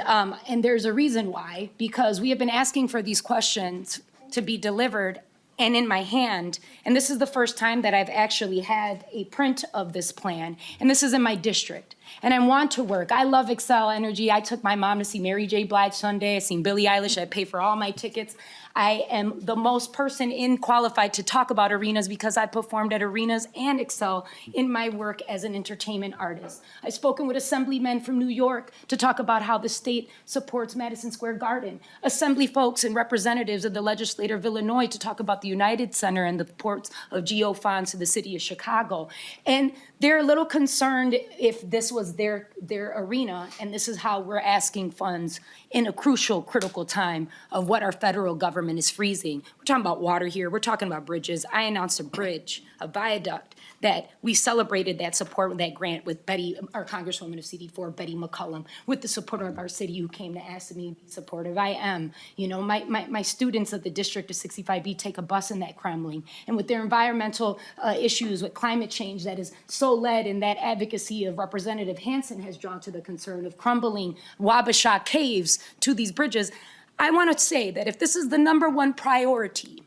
there's a reason why, because we have been asking for these questions to be delivered and in my hand. And this is the first time that I've actually had a print of this plan. And this is in my district. And I want to work. I love Xcel Energy. I took my mom to see Mary J. Blige Sunday. I seen Billie Eilish. I pay for all my tickets. I am the most person qualified to talk about arenas because I performed at arenas and Xcel in my work as an entertainment artist. I've spoken with assemblymen from New York to talk about how the state supports Madison Square Garden, assembly folks and representatives of the legislature of Illinois to talk about the United Center and the ports of geofunds to the city of Chicago. And they're a little concerned if this was their arena, and this is how we're asking funds in a crucial, critical time of what our federal government is freezing. We're talking about water here. We're talking about bridges. I announced a bridge, a viaduct, that we celebrated that support with that grant with Betty, our Congresswoman of CD4, Betty McCollum, with the support of our city who came to ask me to be supportive. I am. My students of the District of 65B take a bus in that Kremlin. And with their environmental issues, with climate change that is so led in that advocacy of Representative Hansen has drawn to the concern of crumbling Wabasha caves to these bridges, I want to say that if this is the #1 priority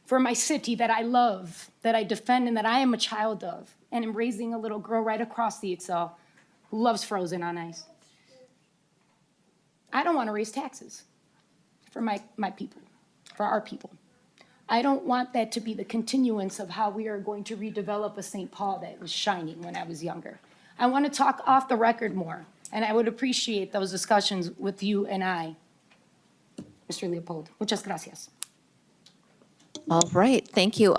for my city that I love, that I defend, and that I am a child of, and am raising a little girl right across the Xcel who loves frozen on ice, I don't want to raise taxes for my people, for our people. I don't want that to be the continuance of how we are going to redevelop a St. Paul that was shining when I was younger. I want to talk off the record more, and I would appreciate those discussions with you and I. Mr. Leopold, muchas gracias. All right, thank you,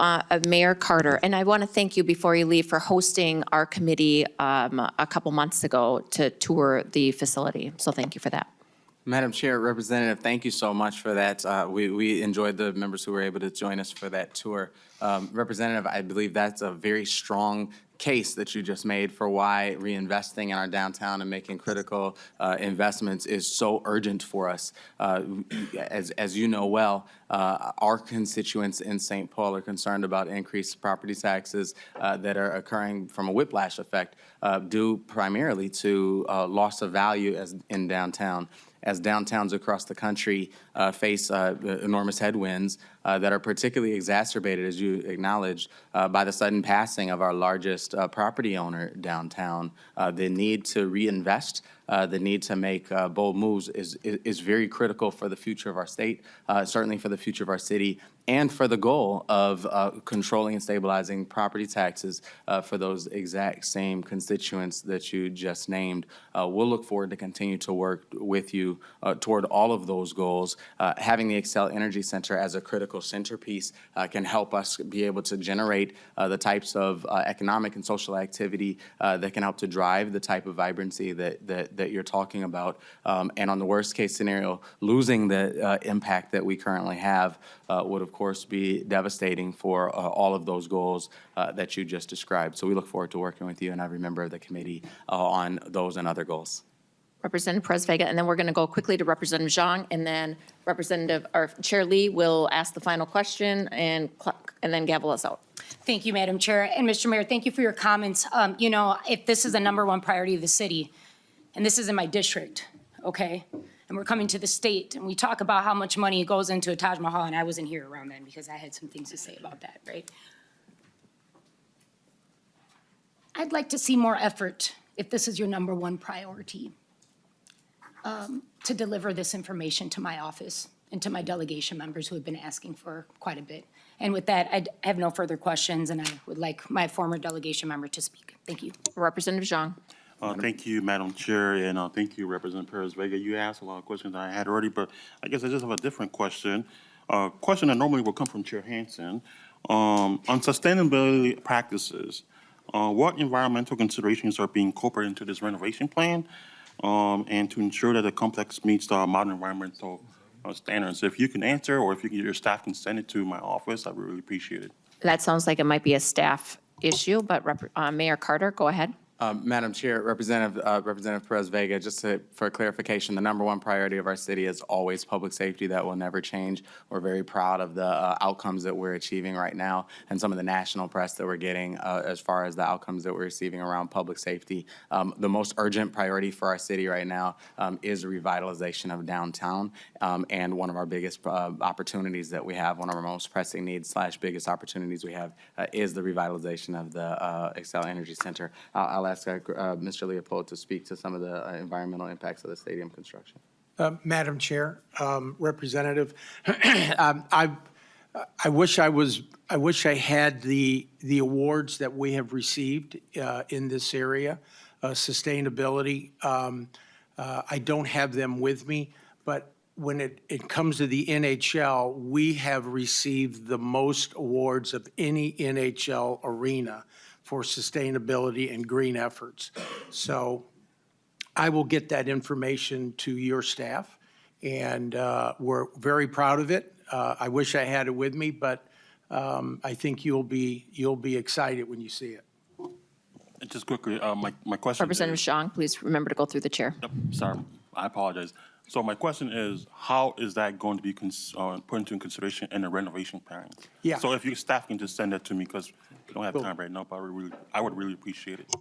Mayor Carter. And I want to thank you before you leave for hosting our committee a couple months ago to tour the facility. So thank you for that. Madam Chair, Representative, thank you so much for that. We enjoyed the members who were able to join us for that tour. Representative, I believe that's a very strong case that you just made for why reinvesting in our downtown and making critical investments is so urgent for us. As you know well, our constituents in St. Paul are concerned about increased property taxes that are occurring from a whiplash effect due primarily to loss of value in downtown. As downtowns across the country face enormous headwinds that are particularly exacerbated, as you acknowledged, by the sudden passing of our largest property owner downtown. The need to reinvest, the need to make bold moves is very critical for the future of our state, certainly for the future of our city, and for the goal of controlling and stabilizing property taxes for those exact same constituents that you just named. We'll look forward to continue to work with you toward all of those goals. Having the Xcel Energy Center as a critical centerpiece can help us be able to generate the types of economic and social activity that can help to drive the type of vibrancy that you're talking about. And on the worst case scenario, losing the impact that we currently have would of course be devastating for all of those goals that you just described. So we look forward to working with you and every member of the committee on those and other goals. Representative Pérez-Vega, and then we're going to go quickly to Representative Zhang, and then Chair Lee will ask the final question and then gavel us out. Thank you, Madam Chair. And Mr. Mayor, thank you for your comments. You know, if this is the #1 priority of the city, and this is in my district, okay, and we're coming to the state, and we talk about how much money goes into a Taj Mahal, and I wasn't here around then because I had some things to say about that, right? I'd like to see more effort, if this is your #1 priority, to deliver this information to my office and to my delegation members who have been asking for quite a bit. And with that, I have no further questions, and I would like my former delegation member to speak. Thank you. Representative Zhang. Thank you, Madam Chair, and thank you, Representative Pérez-Vega. You asked a lot of questions I had already, but I guess I just have a different question. A question that normally will come from Chair Hansen. On sustainability practices, what environmental considerations are being incorporated into this renovation plan and to ensure that the complex meets the modern environmental standards? If you can answer, or if your staff can send it to my office, I would really appreciate it. That sounds like it might be a staff issue, but Mayor Carter, go ahead. Madam Chair, Representative Pérez-Vega, just for clarification, the #1 priority of our city is always public safety. That will never change. We're very proud of the outcomes that we're achieving right now and some of the national press that we're getting as far as the outcomes that we're receiving around public safety. The most urgent priority for our city right now is revitalization of downtown, and one of our biggest opportunities that we have, one of our most pressing needs / biggest opportunities we have is the revitalization of the Xcel Energy Center. I'll ask Mr. Leopold to speak to some of the environmental impacts of the stadium construction. Madam Chair, Representative, I wish I had the awards that we have received in this area, sustainability. I don't have them with me, but when it comes to the NHL, we have received the most awards of any NHL arena for sustainability and green efforts. So I will get that information to your staff, and we're very proud of it. I wish I had it with me, but I think you'll be excited when you see it. Just quickly, my question Representative Zhang, please remember to go through the chair. Yep, sorry, I apologize. So my question is, how is that going to be put into consideration in the renovation plan? Yeah. So if your staff can just send that to me, because we don't have time right now, but I would really appreciate it.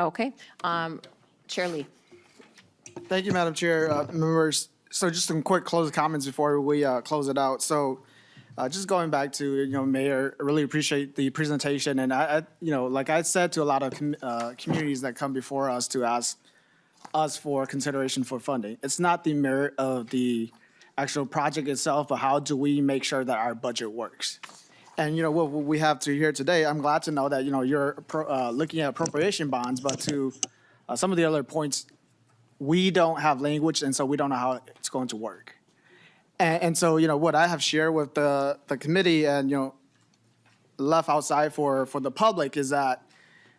Okay. Chair Lee. Thank you, Madam Chair. Members, so just some quick closing comments before we close it out. So just going back to, Mayor, I really appreciate the presentation. And I like I said to a lot of communities that come before us to ask us for consideration for funding, it's not the merit of the actual project itself, but how do we make sure that our budget works? And, what we have to hear today, I'm glad to know that, you're looking at appropriation bonds, but to some of the other points, we don't have language, and so we don't know how it's going to work. And so, what I have shared with the committee and, left outside for the public is that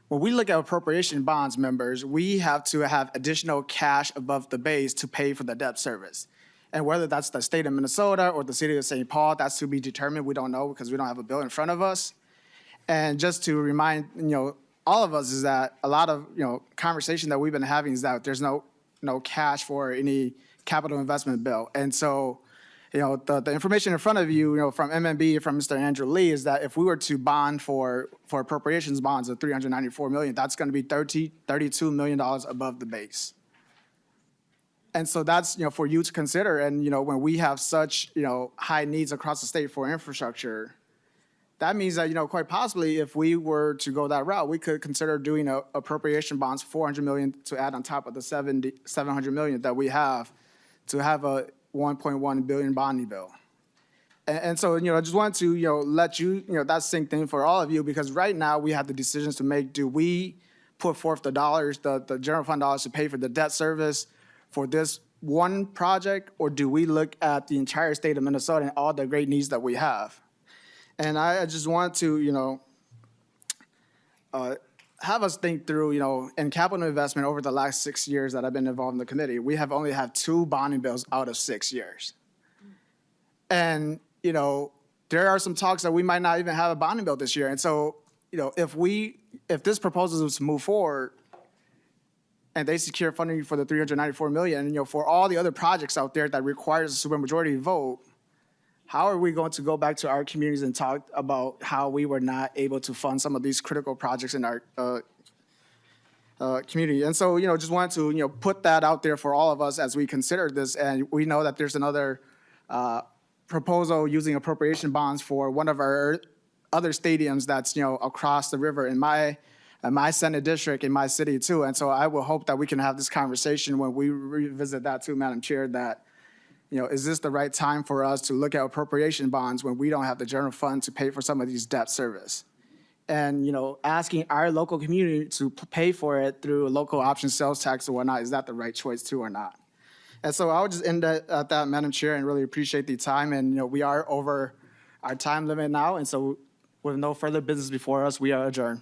when we look at appropriation bonds, members, we have to have additional cash above the base to pay for the debt service. And whether that's the state of Minnesota or the city of St. Paul, that's to be determined. We don't know because we don't have a bill in front of us. And just to remind, all of us is that a lot of, conversation that we've been having is that there's no cash for any capital investment bill. And so, the information in front of you, from MMB, from Mr. Andrew Lee, is that if we were to bond for appropriations bonds of $394 million, that's going to be $32 million above the base. And so that's, for you to consider. And, when we have such, high needs across the state for infrastructure, that means that, quite possibly, if we were to go that route, we could consider doing appropriation bonds, $400 million to add on top of the $700 million that we have to have a $1.1 billion bonding bill. And so, I just want to, let you, that sink in for all of you, because right now we have the decisions to make. Do we put forth the dollars, the general fund dollars to pay for the debt service for this one project, or do we look at the entire state of Minnesota and all the great needs that we have? And I just want to, have us think through, in capital investment over the last 6 years that I've been involved in the committee, we have only had 2 bonding bills out of 6 years. And, there are some talks that we might not even have a bonding bill this year. And so, if this proposal is to move forward and they secure funding for the $394 million, for all the other projects out there that requires a supermajority vote, how are we going to go back to our communities and talk about how we were not able to fund some of these critical projects in our community? And so, just wanted to, put that out there for all of us as we consider this. And we know that there's another proposal using appropriation bonds for one of our other stadiums that's, across the river in my Senate district, in my city too. And so I will hope that we can have this conversation when we revisit that too, Madam Chair, that is this the right time for us to look at appropriation bonds when we don't have the general fund to pay for some of these debt service? And, asking our local community to pay for it through a local option sales tax or whatnot, is that the right choice too or not? And so I would just end at that, Madam Chair, and really appreciate the time. And, we are over our time limit now. And so with no further business before us, we are adjourned.